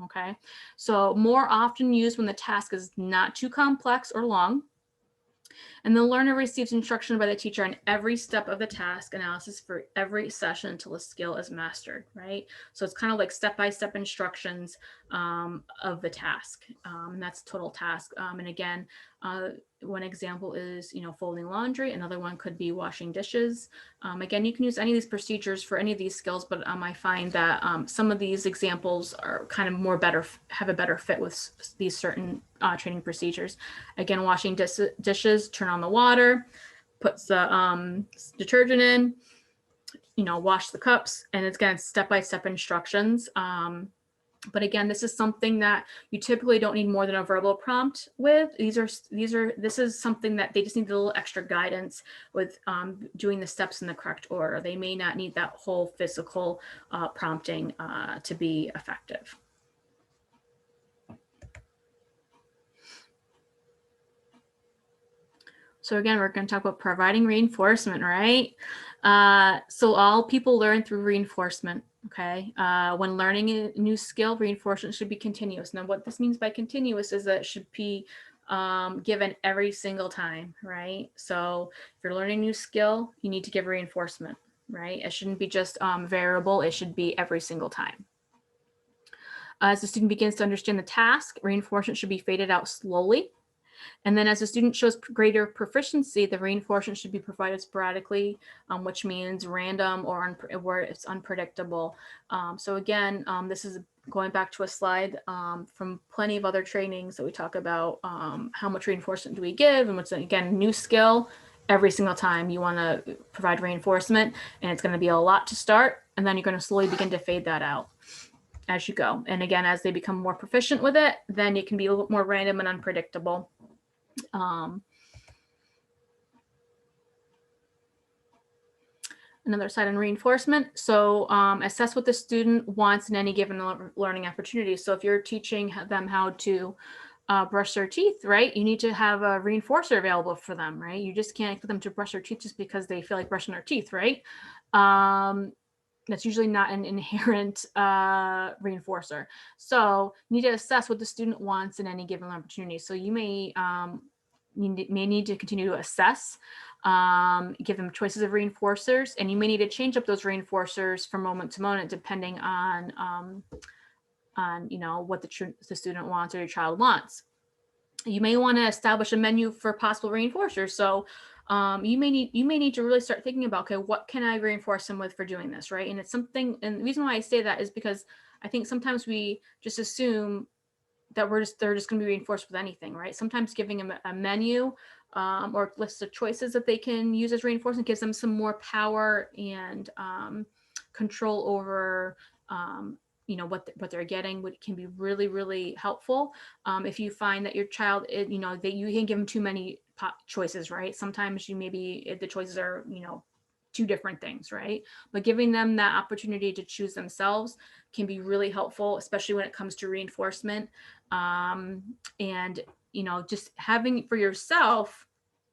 Okay, so more often used when the task is not too complex or long, and the learner receives instruction by the teacher on every step of the task analysis for every session until the skill is mastered, right? So it's kind of like step-by-step instructions of the task, and that's total task. And again, one example is, folding laundry. Another one could be washing dishes. Again, you can use any of these procedures for any of these skills, but I find that some of these examples are kind of have a better fit with these certain training procedures. Again, washing dishes, turn on the water, put the detergent in, wash the cups, and it's again step-by-step instructions. But again, this is something that you typically don't need more than a verbal prompt with. This is something that they just need a little extra guidance with doing the steps in the correct order. They may not need that whole physical prompting to be effective. So again, we're going to talk about providing reinforcement, right? So all people learn through reinforcement. Okay. When learning a new skill, reinforcement should be continuous. Now, what this means by continuous is that it should be given every single time, right? So if you're learning a new skill, you need to give reinforcement, right? It shouldn't be just variable. It should be every single time. As the student begins to understand the task, reinforcement should be faded out slowly. And then as a student shows greater proficiency, the reinforcement should be provided sporadically, which means random or where it's unpredictable. So again, this is going back to a slide from plenty of other trainings that we talk about how much reinforcement do we give, and what's, again, new skill. Every single time you want to provide reinforcement, and it's going to be a lot to start, and then you're going to slowly begin to fade that out as you go. And again, as they become more proficient with it, then it can be a little bit more random and unpredictable. Another side on reinforcement. So assess what the student wants in any given learning opportunity. So if you're teaching them how to brush their teeth, right, you need to have a reinforcer available for them, right? You just can't get them to brush their teeth just because they feel like brushing their teeth, right? That's usually not an inherent reinforcer. So you need to assess what the student wants in any given opportunity. So you may need to continue to assess, give them choices of reinforcers, and you may need to change up those reinforcers from moment to moment depending on what the student wants or your child wants. You may want to establish a menu for possible reinforcers. So you may need to really start thinking about, okay, what can I reinforce them with for doing this, right? And it's something, and the reason why I say that is because I think sometimes we just assume that they're just going to be reinforced with anything, right? Sometimes giving them a menu or list of choices that they can use as reinforcement gives them some more power and control over what they're getting, which can be really, really helpful. If you find that your child, that you can give them too many choices, right? Sometimes the choices are, two different things, right? But giving them that opportunity to choose themselves can be really helpful, especially when it comes to reinforcement. And just having for yourself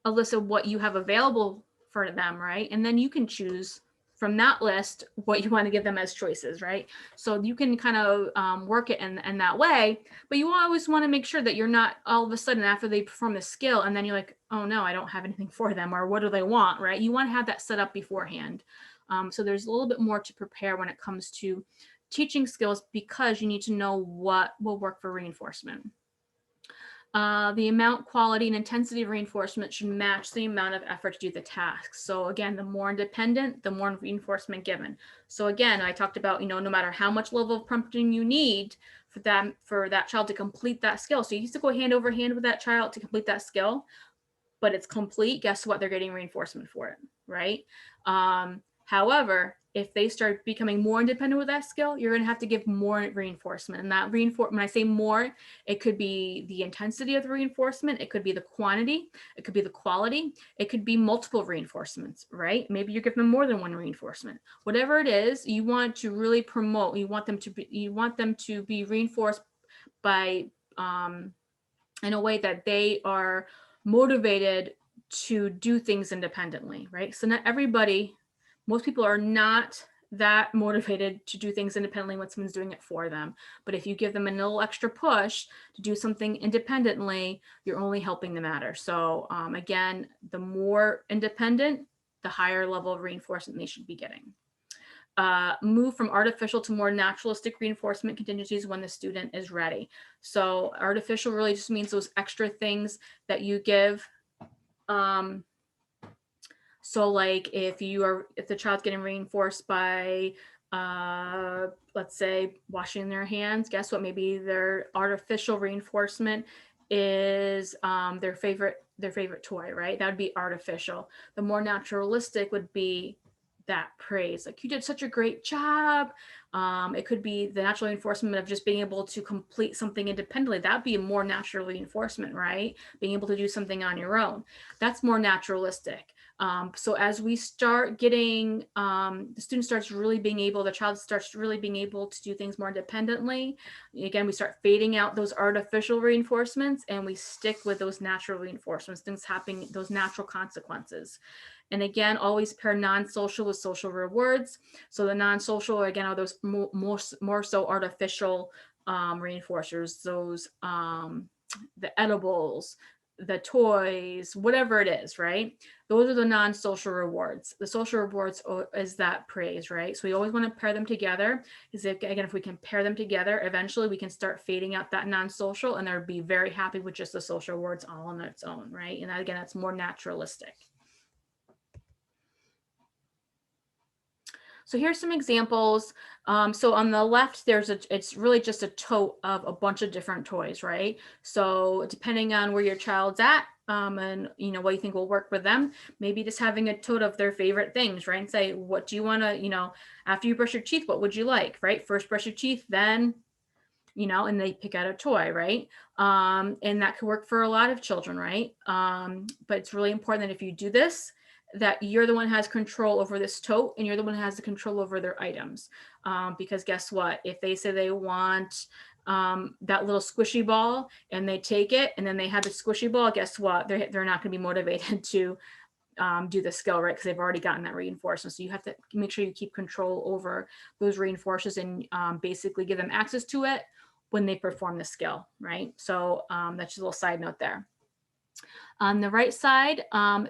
a list of what you have available for them, right? And then you can choose from that list what you want to give them as choices, right? So you can kind of work it in that way, but you always want to make sure that you're not all of a sudden after they perform the skill and then you're like, oh no, I don't have anything for them, or what do they want, right? You want to have that set up beforehand. So there's a little bit more to prepare when it comes to teaching skills, because you need to know what will work for reinforcement. The amount, quality, and intensity of reinforcement should match the amount of effort to do the task. So again, the more independent, the more reinforcement given. So again, I talked about, no matter how much level of prompting you need for that child to complete that skill. So you used to go hand over hand with that child to complete that skill, but it's complete. Guess what? They're getting reinforcement for it, right? However, if they start becoming more independent with that skill, you're going to have to give more reinforcement. And that reinforcement, when I say more, it could be the intensity of the reinforcement, it could be the quantity, it could be the quality, it could be multiple reinforcements, right? Maybe you're giving them more than one reinforcement. Whatever it is, you want to really promote, you want them to be reinforced by in a way that they are motivated to do things independently, right? So not everybody, most people are not that motivated to do things independently when someone's doing it for them. But if you give them a little extra push to do something independently, you're only helping the matter. So again, the more independent, the higher level of reinforcement they should be getting. Move from artificial to more naturalistic reinforcement contingencies when the student is ready. So artificial really just means those extra things that you give. So like if the child's getting reinforced by, let's say washing their hands, guess what? Maybe their artificial reinforcement is their favorite toy, right? That would be artificial. The more naturalistic would be that praise, like you did such a great job. It could be the natural reinforcement of just being able to complete something independently. That'd be a more natural reinforcement, right? Being able to do something on your own. That's more naturalistic. So as we start getting, the child starts really being able to do things more independently. Again, we start fading out those artificial reinforcements and we stick with those natural reinforcements, things happening, those natural consequences. And again, always pair non-social with social rewards. So the non-social, again, are those more so artificial reinforcers, those the edibles, the toys, whatever it is, right? Those are the non-social rewards. The social rewards is that praise, right? So we always want to pair them together, because if we can pair them together, eventually we can start fading out that non-social and they'll be very happy with just the social rewards all on its own, right? And again, that's more naturalistic. So here's some examples. So on the left, it's really just a tote of a bunch of different toys, right? So depending on where your child's at, and what you think will work with them, maybe just having a tote of their favorite things, right? And say, what do you want to, after you brush your teeth, what would you like, right? First brush your teeth, then, and they pick out a toy, right? And that could work for a lot of children, right? But it's really important that if you do this, that you're the one who has control over this tote and you're the one who has the control over their items. Because guess what? If they say they want that little squishy ball and they take it and then they have the squishy ball, guess what? They're not going to be motivated to do the skill, right? Because they've already gotten that reinforcement. So you have to make sure you keep control over those reinforcers and basically give them access to it when they perform the skill, right? So that's just a little side note there. On the right side,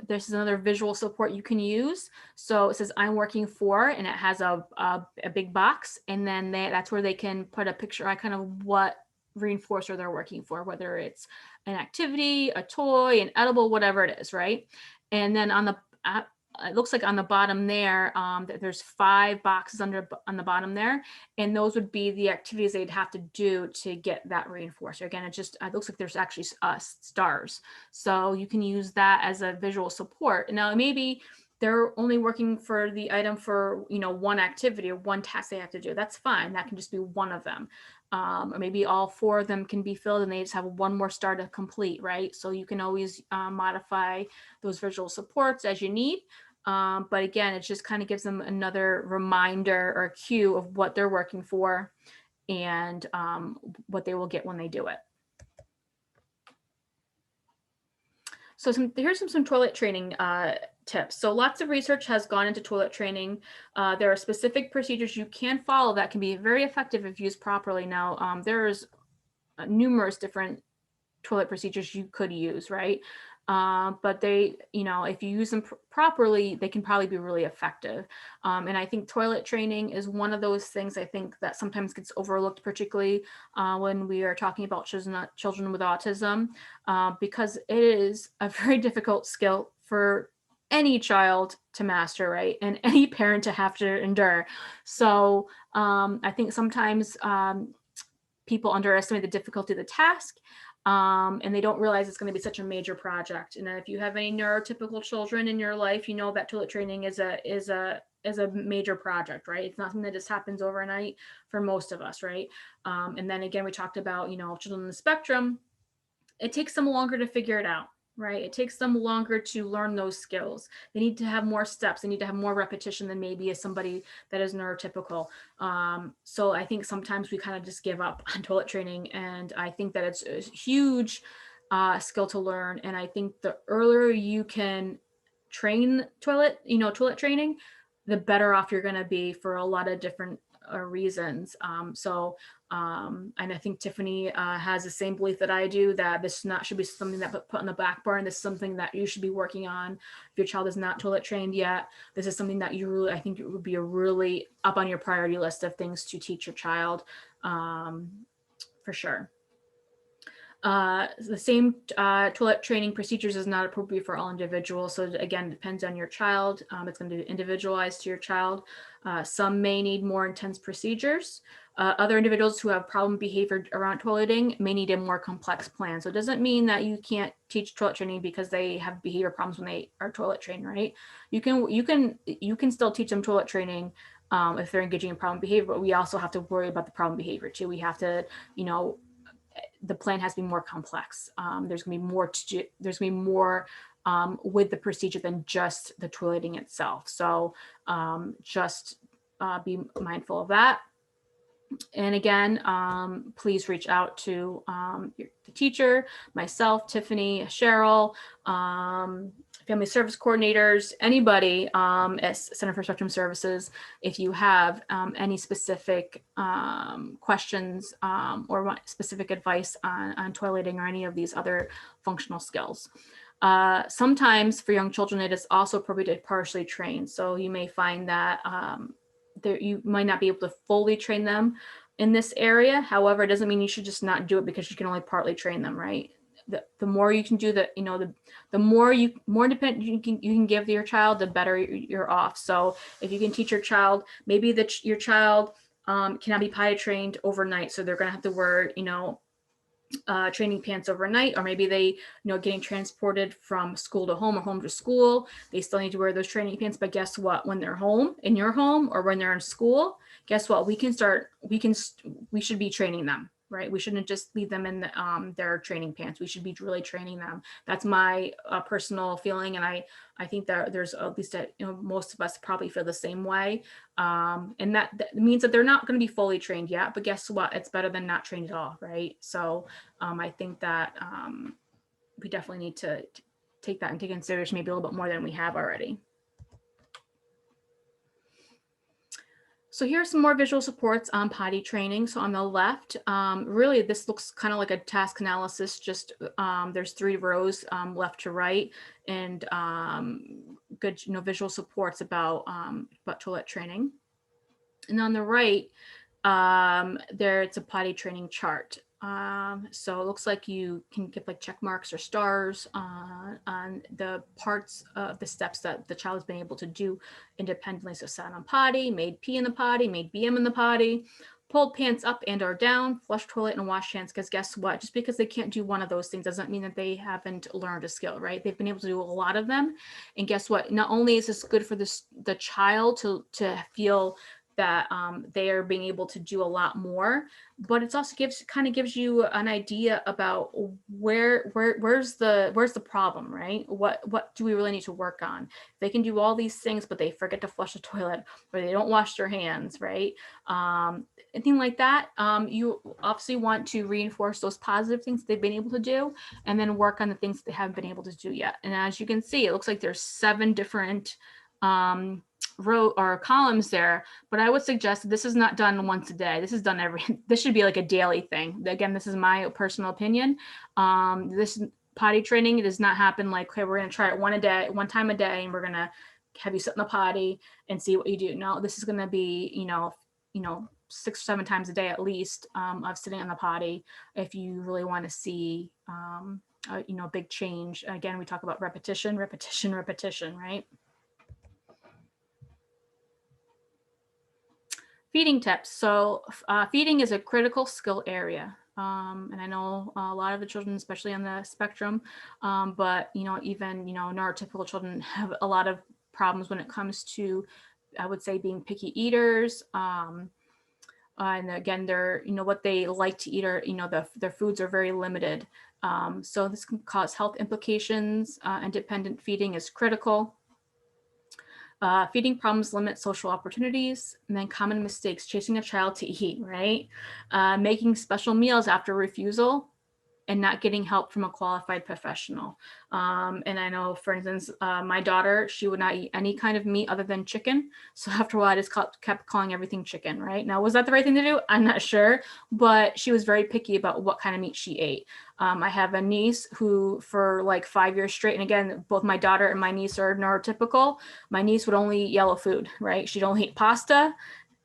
there's another visual support you can use. So it says I'm working for, and it has a big box, and then that's where they can put a picture icon of what reinforcer they're working for, whether it's an activity, a toy, an edible, whatever it is, right? And then on the it looks like on the bottom there, there's 5 boxes on the bottom there, and those would be the activities they'd have to do to get that reinforcer. Again, it looks like there's actually stars, so you can use that as a visual support. Now, maybe they're only working for the item for one activity or one task they have to do. That's fine. That can just be one of them. Or maybe all 4 of them can be filled and they just have one more star to complete, right? So you can always modify those visual supports as you need. But again, it just kind of gives them another reminder or cue of what they're working for and what they will get when they do it. So here's some toilet training tips. So lots of research has gone into toilet training. There are specific procedures you can follow that can be very effective if used properly. Now, there's numerous different toilet procedures you could use, right? But they, if you use them properly, they can probably be really effective. And I think toilet training is one of those things I think that sometimes gets overlooked, particularly when we are talking about children with autism, because it is a very difficult skill for any child to master, right? And any parent to have to endure. So I think sometimes people underestimate the difficulty of the task. And they don't realize it's going to be such a major project. And if you have any neurotypical children in your life, that toilet training is a a major project, right? It's not something that just happens overnight for most of us, right? And then again, we talked about, children on the spectrum. It takes them longer to figure it out, right? It takes them longer to learn those skills. They need to have more steps. They need to have more repetition than maybe as somebody that is neurotypical. So I think sometimes we kind of just give up on toilet training, and I think that it's a huge skill to learn. And I think the earlier you can train toilet training, the better off you're going to be for a lot of different reasons. And I think Tiffany has the same belief that I do, that this should be something that put on the back burner. This is something that you should be working on. If your child is not toilet trained yet, this is something that I think it would be a really up on your priority list of things to teach your child, for sure. The same toilet training procedures is not appropriate for all individuals. So again, it depends on your child. It's going to be individualized to your child. Some may need more intense procedures. Other individuals who have problem behavior around toileting may need a more complex plan. So it doesn't mean that you can't teach toilet training because they have behavior problems when they are toilet trained, right? You can still teach them toilet training if they're engaging in problem behavior, but we also have to worry about the problem behavior too. We have to, the plan has to be more complex. There's going to be more to do. There's going to be more with the procedure than just the toileting itself. So just be mindful of that. And again, please reach out to the teacher, myself, Tiffany, Cheryl, family service coordinators, anybody at Center for Spectrum Services, if you have any specific questions or want specific advice on toileting or any of these other functional skills. Sometimes for young children, it is also appropriate to partially train. So you may find that you might not be able to fully train them in this area. However, it doesn't mean you should just not do it because you can only partly train them, right? The more you can do the more independent you can give your child, the better you're off. So if you can teach your child, maybe your child cannot be potty trained overnight, so they're going to have to wear training pants overnight, or maybe they getting transported from school to home or home to school, they still need to wear those training pants. But guess what, when they're home in your home or when they're in school, guess what, we should be training them, right? We shouldn't just leave them in their training pants. We should be really training them. That's my personal feeling, and I think that there's at least most of us probably feel the same way. And that means that they're not going to be fully trained yet, but guess what? It's better than not trained at all, right? So I think that we definitely need to take that into consideration, maybe a little bit more than we have already. So here are some more visual supports on potty training. So on the left, really this looks kind of like a task analysis, just there's 3 rows left to right, and good visual supports about toilet training. And on the right, it's a potty training chart. So it looks like you can get like check marks or stars on the parts of the steps that the child has been able to do independently. So sat on potty, made pee in the potty, made BM in the potty, pulled pants up and or down, flushed toilet, and washed hands. Because guess what? Just because they can't do one of those things doesn't mean that they haven't learned a skill, right? They've been able to do a lot of them. And guess what? Not only is this good for the child to feel that they are being able to do a lot more, but it's also gives you an idea about where's the problem, right? What do we really need to work on? They can do all these things, but they forget to flush the toilet, or they don't wash their hands, right? Anything like that. You obviously want to reinforce those positive things they've been able to do, and then work on the things they haven't been able to do yet. And as you can see, it looks like there's 7 different row or columns there, but I would suggest this is not done once a day. This is done this should be like a daily thing. Again, this is my personal opinion. This potty training, it does not happen like, okay, we're going to try it one time a day, and we're going to have you sit in the potty and see what you do. No, this is going to be, 6 or 7 times a day at least of sitting in the potty if you really want to see, big change. Again, we talk about repetition, right? Feeding tips. So feeding is a critical skill area. And I know a lot of the children, especially on the spectrum, but even neurotypical children have a lot of problems when it comes to I would say being picky eaters. And again, they're, what they like to eat, or, their foods are very limited. So this can cause health implications. Independent feeding is critical. Feeding problems limit social opportunities. And then common mistakes: chasing a child to eat, right? Making special meals after refusal, and not getting help from a qualified professional. And I know, for instance, my daughter, she would not eat any kind of meat other than chicken. So after a while, I just kept calling everything chicken, right? Now, was that the right thing to do? I'm not sure, but she was very picky about what kind of meat she ate. I have a niece who, for like 5 years straight, and again, both my daughter and my niece are neurotypical. My niece would only eat yellow food, right? She'd only eat pasta,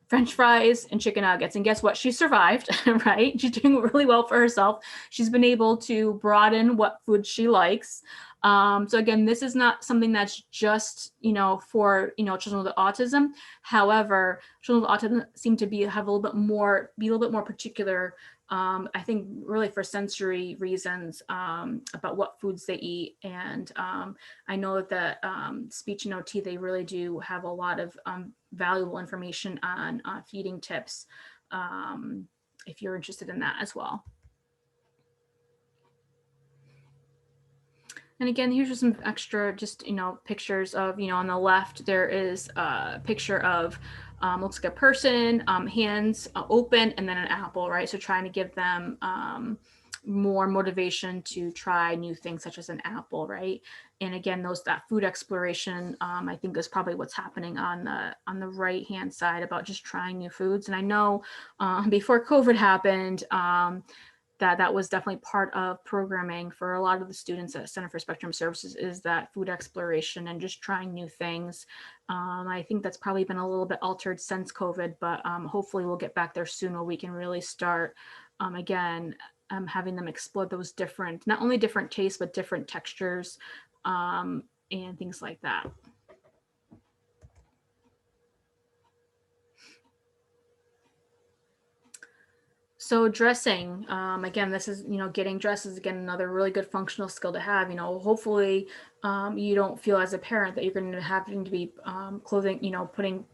French fries, and chicken nuggets. And guess what? She survived, right? She's doing really well for herself. She's been able to broaden what food she likes. So again, this is not something that's just, for, children with autism. However, children with autism seem to be a little bit more particular. I think really for sensory reasons, about what foods they eat. And I know that speech and OT, they really do have a lot of valuable information on feeding tips, if you're interested in that as well. And again, here's just some extra, pictures of, on the left, there is a picture of, looks like a person, hands open, and then an apple, right? So trying to give them more motivation to try new things, such as an apple, right? And again, that food exploration, I think, is probably what's happening on the right hand side, about just trying new foods. And I know before COVID happened, that was definitely part of programming for a lot of the students at Center for Spectrum Services, is that food exploration and just trying new things. I think that's probably been a little bit altered since COVID, but hopefully we'll get back there soon, where we can really start again, having them explore those different, not only different tastes, but different textures, and things like that. So dressing, again, this is, getting dressed is, again, another really good functional skill to have. Hopefully you don't feel as a parent that you're going to having to be clothing, putting,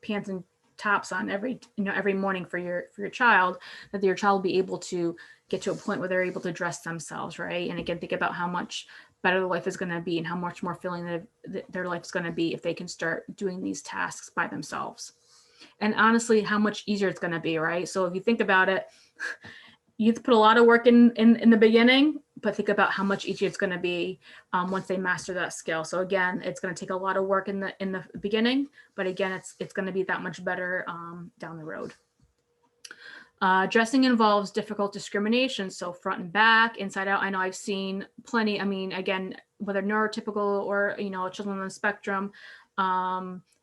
pants and tops on every morning for your child, that your child will be able to get to a point where they're able to dress themselves, right? And again, think about how much better their life is going to be, and how much more filling their life is going to be if they can start doing these tasks by themselves. And honestly, how much easier it's going to be, right? So if you think about it, you have to put a lot of work in the beginning, but think about how much easier it's going to be once they master that skill. So again, it's going to take a lot of work in the beginning, but again, it's going to be that much better down the road. Dressing involves difficult discrimination, so front and back, inside out. I know I've seen plenty. I mean, again, whether neurotypical or children on the spectrum,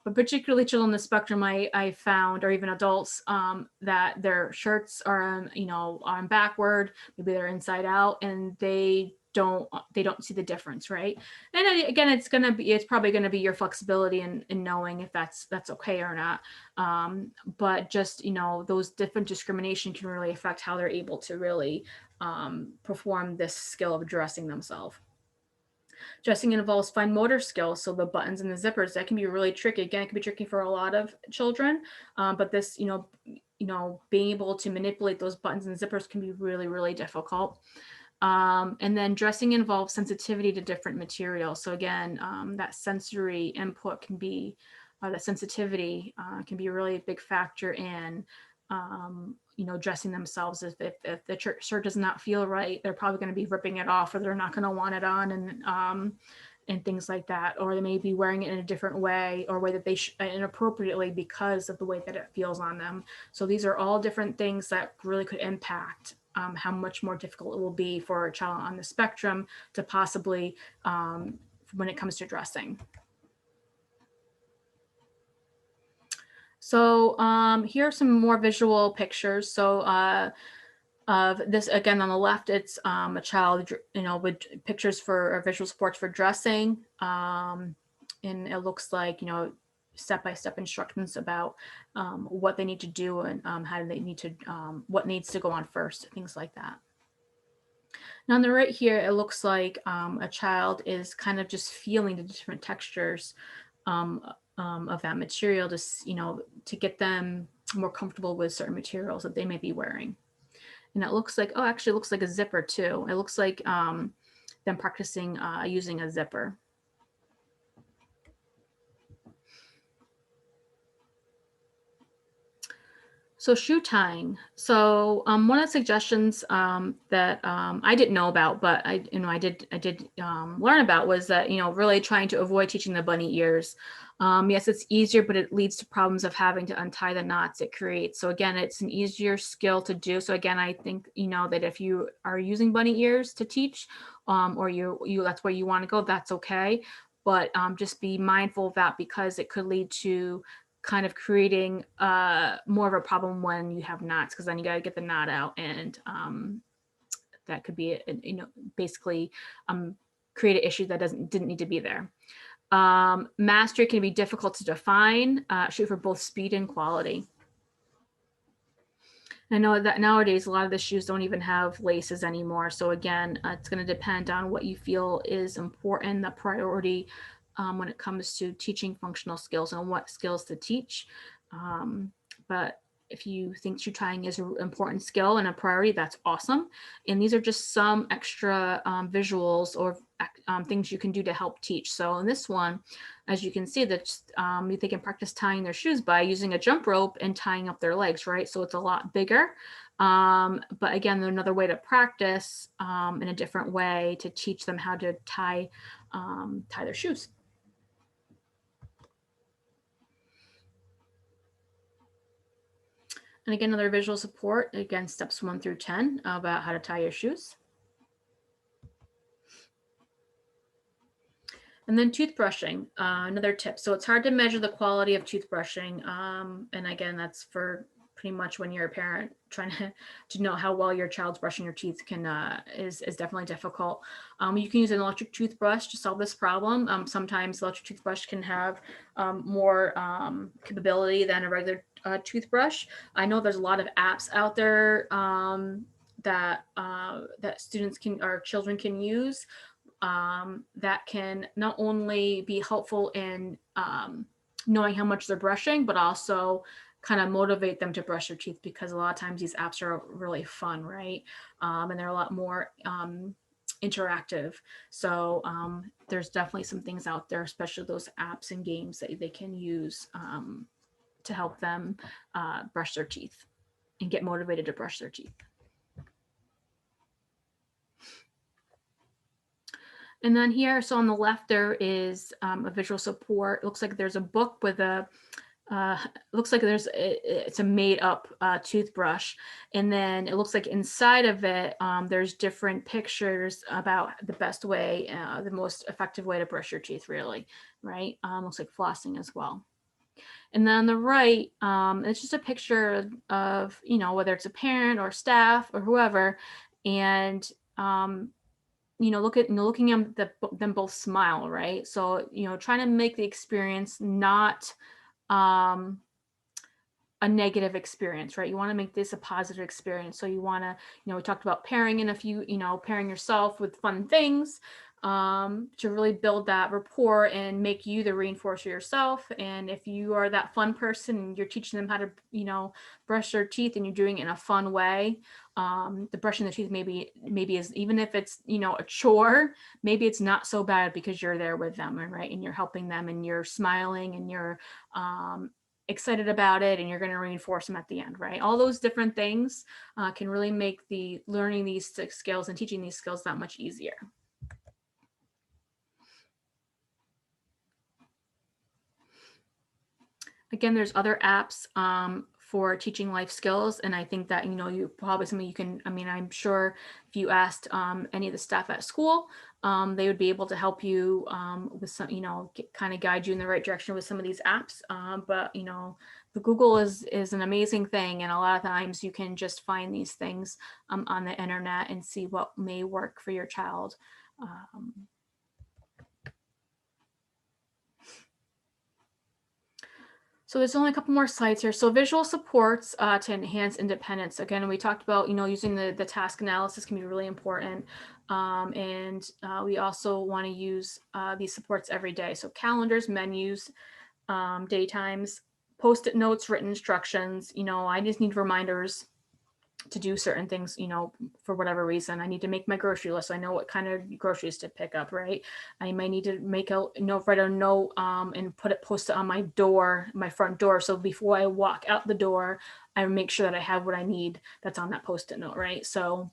but particularly children on the spectrum, I found, or even adults, that their shirts are on backward, maybe they're inside out, and they don't see the difference, right? And again, it's probably going to be your flexibility in knowing if that's okay or not. But just those different discrimination can really affect how they're able to really perform this skill of dressing themselves. Dressing involves fine motor skills, so the buttons and the zippers, that can be really tricky. Again, it can be tricky for a lot of children, but this being able to manipulate those buttons and zippers can be really, really difficult. And then dressing involves sensitivity to different materials. So again, that sensory input can be, that sensitivity can be a really big factor in, dressing themselves. If the shirt does not feel right, they're probably going to be ripping it off, or they're not going to want it on, and things like that. Or they may be wearing it in a different way, or way that they inappropriately, because of the way that it feels on them. So these are all different things that really could impact how much more difficult it will be for a child on the spectrum to possibly, when it comes to dressing. So here are some more visual pictures. So of this, again, on the left, it's a child, with pictures for visual supports for dressing. And it looks like, step-by-step instructions about what they need to do, and how they need to, what needs to go on first, things like that. Now on the right here, it looks like a child is kind of just feeling the different textures of that material to, to get them more comfortable with certain materials that they may be wearing. And it looks like, oh, actually it looks like a zipper too. It looks like them practicing using a zipper. So shoe tying. So one of the suggestions that I didn't know about, but I did learn about was that, really trying to avoid teaching the bunny ears. Yes, it's easier, but it leads to problems of having to untie the knots it creates. So again, it's an easier skill to do. So again, I think, that if you are using bunny ears to teach, or you that's where you want to go, that's okay. But just be mindful of that, because it could lead to kind of creating more of a problem when you have knots, because then you got to get the knot out, and that could be basically create an issue that didn't need to be there. Mastery can be difficult to define. Shoot for both speed and quality. I know that nowadays a lot of the shoes don't even have laces anymore. So again, it's going to depend on what you feel is important, the priority when it comes to teaching functional skills and what skills to teach. But if you think shoe tying is an important skill and a priority, that's awesome. And these are just some extra visuals or things you can do to help teach. So in this one, as you can see, that they can practice tying their shoes by using a jump rope and tying up their legs, right? So it's a lot bigger. But again, another way to practice in a different way to teach them how to tie their shoes. And again, another visual support, again, steps 1 through 10 about how to tie your shoes. And then toothbrushing, another tip. So it's hard to measure the quality of toothbrushing. And again, that's for pretty much when you're a parent trying to know how well your child's brushing your teeth is definitely difficult. You can use an electric toothbrush to solve this problem. Sometimes electric toothbrush can have more capability than a regular toothbrush. I know there's a lot of apps out there that students or children can use that can not only be helpful in knowing how much they're brushing, but also kind of motivate them to brush their teeth, because a lot of times these apps are really fun, right? And they're a lot more interactive. So there's definitely some things out there, especially those apps and games that they can use to help them brush their teeth and get motivated to brush their teeth. And then here, so on the left, there is a visual support. It looks like there's a book with looks like it's a made up toothbrush. And then it looks like inside of it, there's different pictures about the best way, the most effective way to brush your teeth, really, right? Looks like flossing as well. And then on the right, it's just a picture of, whether it's a parent or staff or whoever, and looking at them both smile, right? So, trying to make the experience not a negative experience, right? You want to make this a positive experience. So you want to, we talked about pairing in a few, pairing yourself with fun things to really build that rapport and make you the reinforcer yourself. And if you are that fun person and you're teaching them how to, brush their teeth, and you're doing it in a fun way, the brushing the teeth maybe is, even if it's, a chore, maybe it's not so bad because you're there with them, right? And you're helping them and you're smiling and you're excited about it, and you're going to reinforce them at the end, right? All those different things can really make the learning these skills and teaching these skills that much easier. Again, there's other apps for teaching life skills, and I think that you probably something you can. I mean, I'm sure if you asked any of the staff at school, they would be able to help you with some, kind of guide you in the right direction with some of these apps. But the Google is an amazing thing, and a lot of times you can just find these things on the internet and see what may work for your child. So there's only a couple more slides here. So visual supports to enhance independence. Again, we talked about, using the task analysis can be really important. And we also want to use these supports every day. So calendars, menus, daytimes, post-it notes, written instructions. I just need reminders to do certain things, for whatever reason. I need to make my grocery list, so I know what kind of groceries to pick up, right? I might need to make a note, write a note, and post it on my door, my front door. So before I walk out the door, I make sure that I have what I need that's on that post-it note, right? So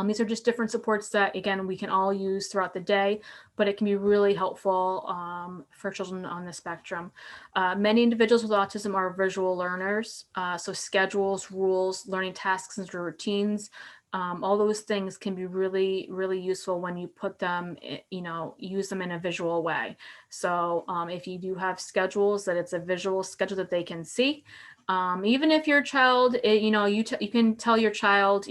these are just different supports that, again, we can all use throughout the day, but it can be really helpful for children on the spectrum. Many individuals with autism are visual learners, so schedules, rules, learning tasks, and routines, all those things can be really, really useful when you put them, use them in a visual way. So if you do have schedules, that it's a visual schedule that they can see. Even if your child, you can tell your child,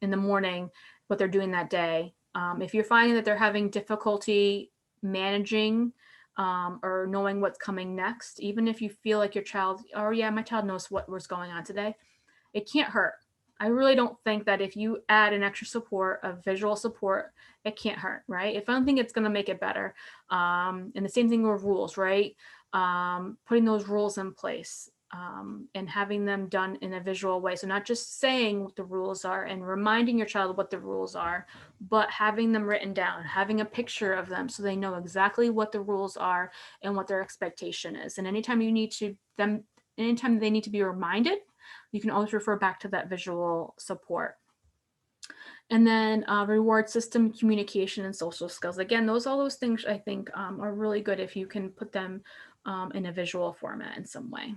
in the morning what they're doing that day. If you're finding that they're having difficulty managing or knowing what's coming next, even if you feel like your child, oh yeah, my child knows what was going on today, it can't hurt. I really don't think that if you add an extra support of visual support, it can't hurt, right? If I don't think it's going to make it better. And the same thing with rules, right? Putting those rules in place. And having them done in a visual way. So not just saying what the rules are and reminding your child what the rules are, but having them written down, having a picture of them so they know exactly what the rules are and what their expectation is. And anytime they need to be reminded, you can always refer back to that visual support. And then reward system, communication, and social skills. Again, all those things I think are really good if you can put them in a visual format in some way.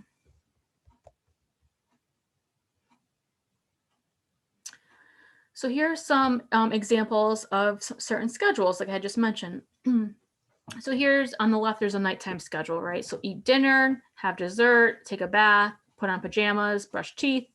So here are some examples of certain schedules, like I just mentioned. So here's on the left, there's a nighttime schedule, right? So eat dinner, have dessert, take a bath, put on pajamas, brush teeth,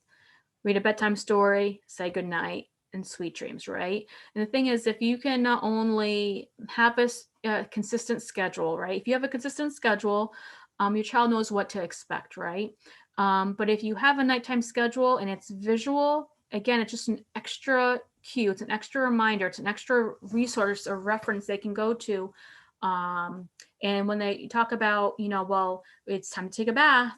read a bedtime story, say goodnight, and sweet dreams, right? And the thing is, if you can not only have a consistent schedule, right? If you have a consistent schedule, your child knows what to expect, right? But if you have a nighttime schedule and it's visual, again, it's just an extra cue, it's an extra reminder, it's an extra resource or reference they can go to. And when they talk about, well, it's time to take a bath,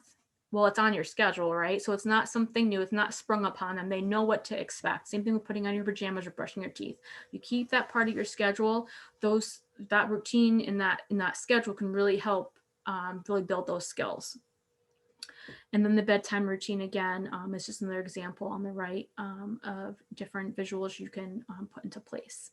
well, it's on your schedule, right? So it's not something new. It's not sprung upon them. They know what to expect. Same thing with putting on your pajamas or brushing your teeth. You keep that part of your schedule. That routine in that schedule can really help really build those skills. And then the bedtime routine, again, is just another example on the right of different visuals you can put into place.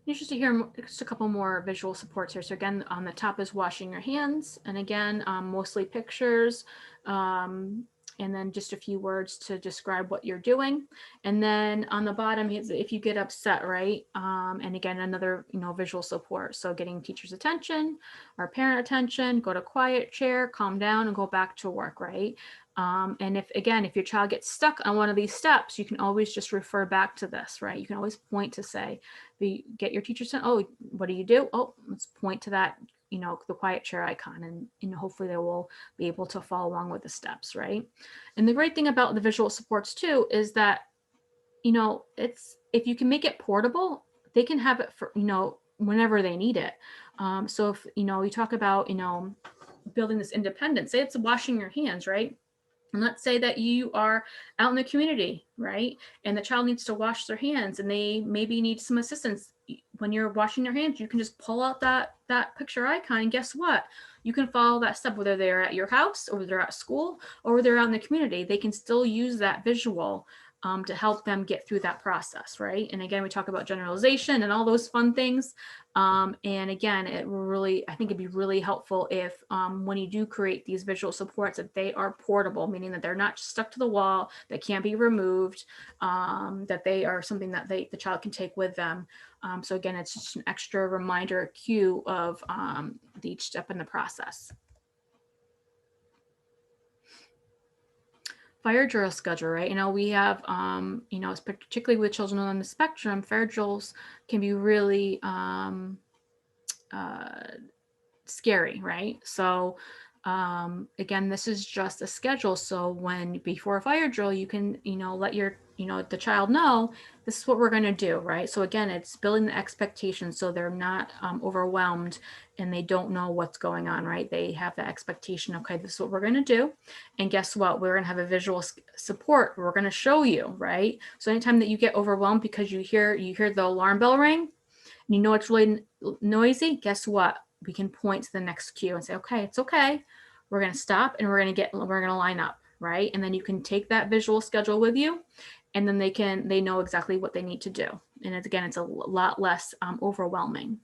Just to hear just a couple more visual supports here. So again, on the top is washing your hands, and again, mostly pictures, and then just a few words to describe what you're doing. And then on the bottom, if you get upset, right? And again, another visual support. So getting teacher's attention or parent attention, go to quiet chair, calm down, and go back to work, right? And if your child gets stuck on one of these steps, you can always just refer back to this, right? You can always point to say, get your teacher to, oh, what do you do? Oh, let's point to that, the quiet chair icon, and hopefully they will be able to follow along with the steps, right? And the great thing about the visual supports too is that, if you can make it portable, they can have it for, whenever they need it. So if, we talk about, building this independence, say it's washing your hands, right? And let's say that you are out in the community, right? And the child needs to wash their hands and they maybe need some assistance. When you're washing their hands, you can just pull out that picture icon, and guess what? You can follow that step, whether they're at your house or they're at school or they're out in the community. They can still use that visual to help them get through that process, right? And again, we talk about generalization and all those fun things. And again, I think it'd be really helpful if when you do create these visual supports, that they are portable, meaning that they're not stuck to the wall, that can't be removed, that they are something that the child can take with them. So again, it's just an extra reminder cue of each step in the process. Fire drill schedule, right? We have, particularly with children on the spectrum, fire drills can be really scary, right? So Again, this is just a schedule. So when before a fire drill, you can, let your, the child know this is what we're going to do, right? So again, it's building the expectation so they're not overwhelmed and they don't know what's going on, right? They have the expectation, okay, this is what we're going to do. And guess what? We're going to have a visual support. We're going to show you, right? So anytime that you get overwhelmed because you hear the alarm bell ring, and it's really noisy, guess what? We can point to the next cue and say, okay, it's okay. We're going to stop and we're going to line up, right? And then you can take that visual schedule with you, and then they know exactly what they need to do. And it's a lot less overwhelming.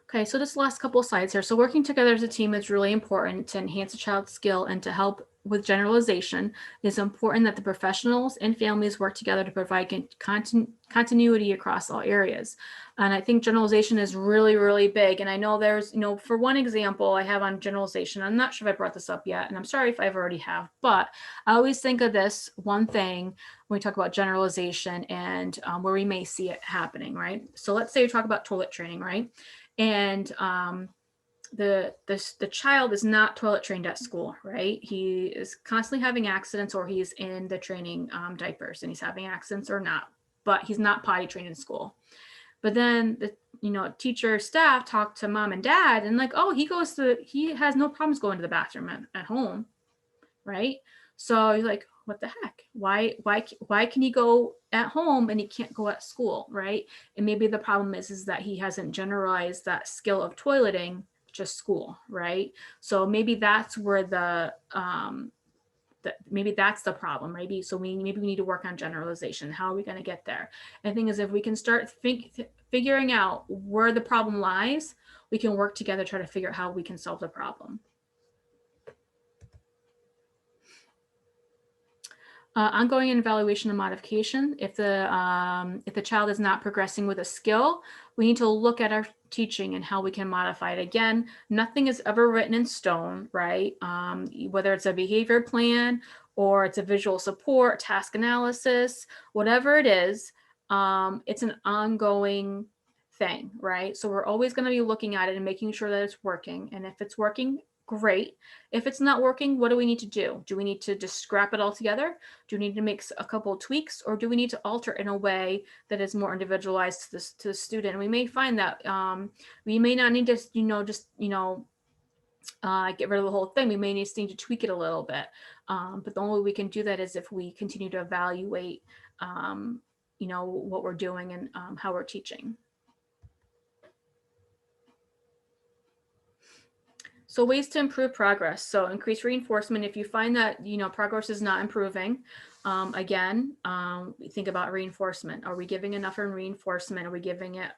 Okay, so this last couple of slides here. So working together as a team is really important to enhance a child's skill and to help with generalization. It is important that the professionals and families work together to provide continuity across all areas. And I think generalization is really, really big. And I know there's, for one example I have on generalization, I'm not sure if I brought this up yet, and I'm sorry if I've already have, but I always think of this one thing when we talk about generalization and where we may see it happening, right? So let's say you talk about toilet training, right? And the child is not toilet trained at school, right? He is constantly having accidents, or he's in the training diapers and he's having accidents or not, but he's not potty trained in school. But then the teacher staff talk to mom and dad and like, oh, he has no problems going to the bathroom at home, right? So you're like, what the heck? Why can he go at home and he can't go at school, right? And maybe the problem is that he hasn't generalized that skill of toileting just school, right? So maybe that's where maybe that's the problem. Maybe we need to work on generalization. How are we going to get there? And the thing is, if we can start figuring out where the problem lies, we can work together, try to figure out how we can solve the problem. Ongoing evaluation and modification. If the child is not progressing with a skill, we need to look at our teaching and how we can modify it. Again, nothing is ever written in stone, right? Whether it's a behavior plan or it's a visual support, task analysis, whatever it is, it's an ongoing thing, right? So we're always going to be looking at it and making sure that it's working. And if it's working, great. If it's not working, what do we need to do? Do we need to just scrap it all together? Do we need to make a couple of tweaks, or do we need to alter in a way that is more individualized to the student? And we may find that we may not need to, get rid of the whole thing. We may need to tweak it a little bit. But the only way we can do that is if we continue to evaluate, what we're doing and how we're teaching. So ways to improve progress. So increase reinforcement. If you find that, progress is not improving, again, think about reinforcement. Are we giving enough in reinforcement? Are we giving it,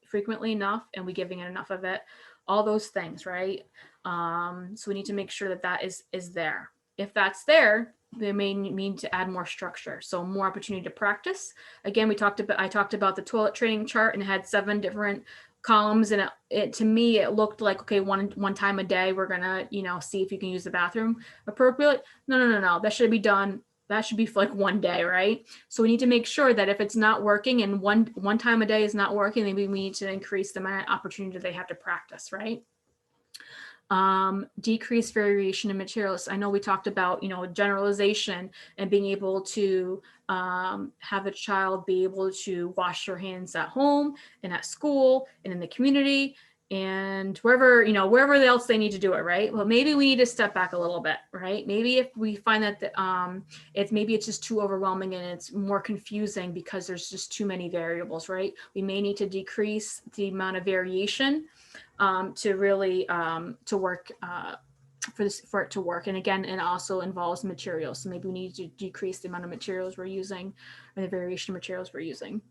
frequently enough? And we giving it enough of it? All those things, right? So we need to make sure that is there. If that's there, they may need to add more structure. So more opportunity to practice. Again, I talked about the toilet training chart and it had 7 different columns, and it to me it looked like, okay, one time a day we're gonna see if you can use the bathroom appropriately. No, that should be for like one day, right? So we need to make sure that if it's not working and one time a day is not working, maybe we need to increase the amount of opportunity that they have to practice, right? Decrease variation in materials. I know we talked about, generalization and being able to have a child be able to wash their hands at home and at school and in the community and wherever else they need to do it, right? Well, maybe we need to step back a little bit, right? Maybe if we find that it's just too overwhelming and it's more confusing because there's just too many variables, right? We may need to decrease the amount of variation to really to work for it to work. And again, it also involves materials. So maybe we need to decrease the amount of materials we're using or the variation of materials we're using.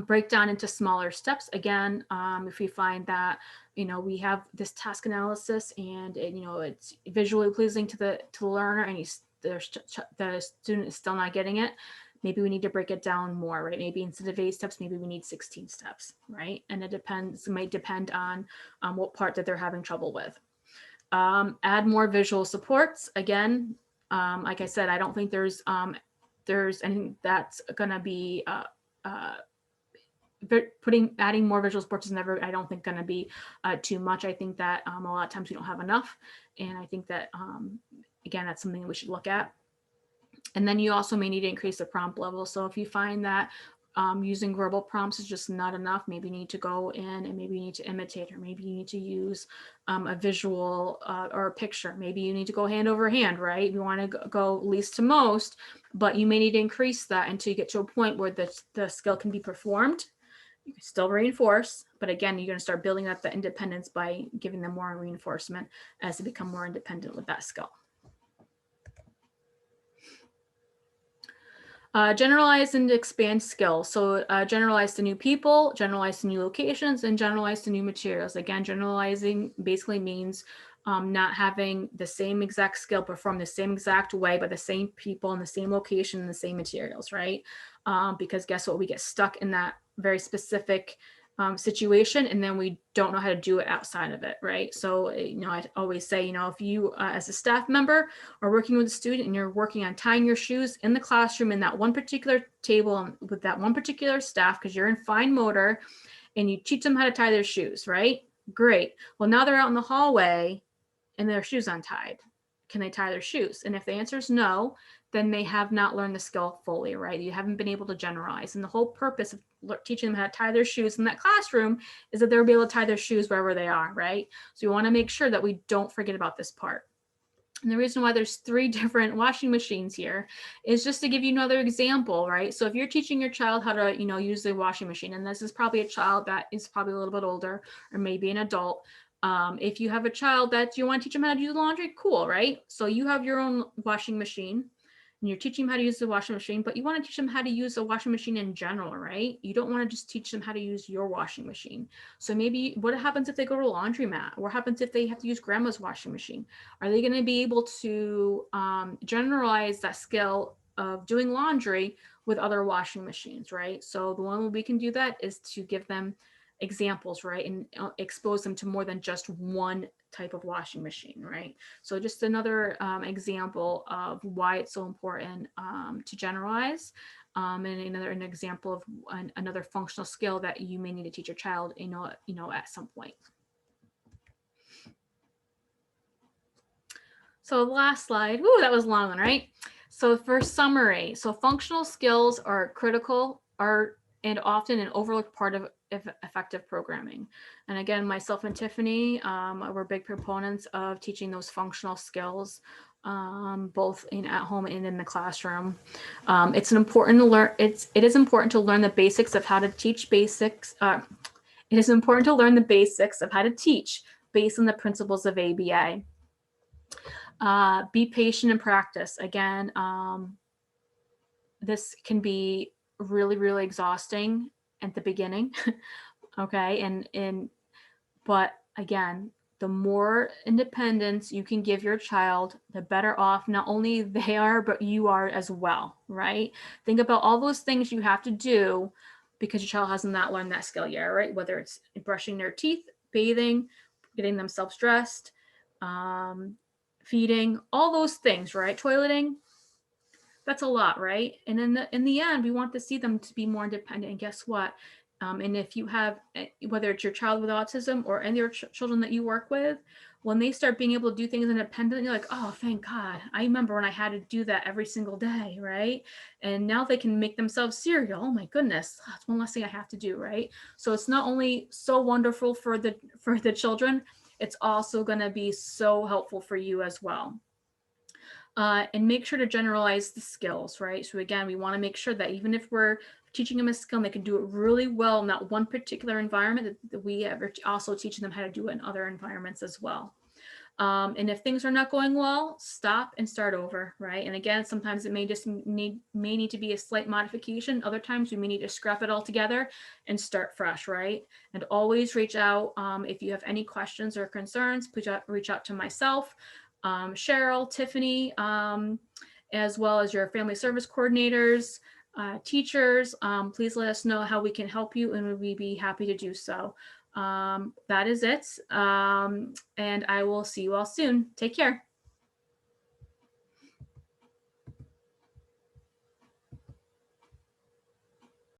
Break down into smaller steps. Again, if we find that, we have this task analysis and it's visually pleasing to the learner and the student is still not getting it, maybe we need to break it down more, right? Maybe instead of 8 steps, maybe we need 16 steps, right? And it might depend on what part that they're having trouble with. Add more visual supports. Again, like I said, I don't think there's anything that's going to be adding more visual supports is never, I don't think, going to be too much. I think that a lot of times we don't have enough. And I think that, again, that's something that we should look at. And then you also may need to increase the prompt level. So if you find that using verbal prompts is just not enough, maybe you need to go in and maybe you need to imitate, or maybe you need to use a visual or a picture. Maybe you need to go hand over hand, right? You want to go least to most, but you may need to increase that until you get to a point where the skill can be performed. You can still reinforce, but again, you're going to start building up that independence by giving them more reinforcement as they become more independent with that skill. Generalize and expand skills. So generalize to new people, generalize to new locations, and generalize to new materials. Again, generalizing basically means not having the same exact skill performed the same exact way by the same people in the same location and the same materials, right? Because guess what? We get stuck in that very specific situation, and then we don't know how to do it outside of it, right? So, I always say, if you as a staff member are working with a student and you're working on tying your shoes in the classroom in that one particular table with that one particular staff, because you're in fine motor, and you teach them how to tie their shoes, right? Great. Well, now they're out in the hallway and their shoes untied. Can they tie their shoes? And if the answer is no, then they have not learned the skill fully, right? You haven't been able to generalize. And the whole purpose of teaching them how to tie their shoes in that classroom is that they'll be able to tie their shoes wherever they are, right? So you want to make sure that we don't forget about this part. And the reason why there's 3 different washing machines here is just to give you another example, right? So if you're teaching your child how to, use the washing machine, and this is probably a child that is probably a little bit older, or maybe an adult. If you have a child that you want to teach them how to do laundry, cool, right? So you have your own washing machine and you're teaching them how to use the washing machine, but you want to teach them how to use a washing machine in general, right? You don't want to just teach them how to use your washing machine. So maybe what happens if they go to a laundromat? What happens if they have to use grandma's washing machine? Are they going to be able to generalize that skill of doing laundry with other washing machines, right? So the one way we can do that is to give them examples, right? And expose them to more than just one type of washing machine, right? So just another example of why it's so important to generalize, and an example of another functional skill that you may need to teach your child, at some point. So the last slide, ooh, that was a long one, right? So for summary, so functional skills are critical, and often an overlooked part of effective programming. And again, myself and Tiffany, we're big proponents of teaching those functional skills, both at home and in the classroom. It is important to learn the basics of how to teach basics. It is important to learn the basics of how to teach based on the principles of ABA. Be patient in practice. Again, this can be really, really exhausting at the beginning. Okay. But again, the more independence you can give your child, the better off not only they are, but you are as well, right? Think about all those things you have to do because your child hasn't not learned that skill yet, right? Whether it's brushing their teeth, bathing, getting themselves dressed, feeding, all those things, right? Toileting. That's a lot, right? And in the end, we want to see them to be more independent. And guess what? And if you have, whether it's your child with autism or any of your children that you work with, when they start being able to do things independently, you're like, oh, thank God. I remember when I had to do that every single day, right? And now they can make themselves cereal. Oh my goodness, that's one less thing I have to do, right? So it's not only so wonderful for the children, it's also going to be so helpful for you as well. And make sure to generalize the skills, right? So again, we want to make sure that even if we're teaching them a skill and they can do it really well in that one particular environment, that we are also teaching them how to do it in other environments as well. And if things are not going well, stop and start over, right? And again, sometimes it may just need to be a slight modification. Other times we may need to scrap it all together and start fresh, right? And always reach out if you have any questions or concerns. Please reach out to myself, Cheryl, Tiffany, as well as your family service coordinators, teachers. Please let us know how we can help you, and we'd be happy to do so. That is it. And I will see you all soon. Take care.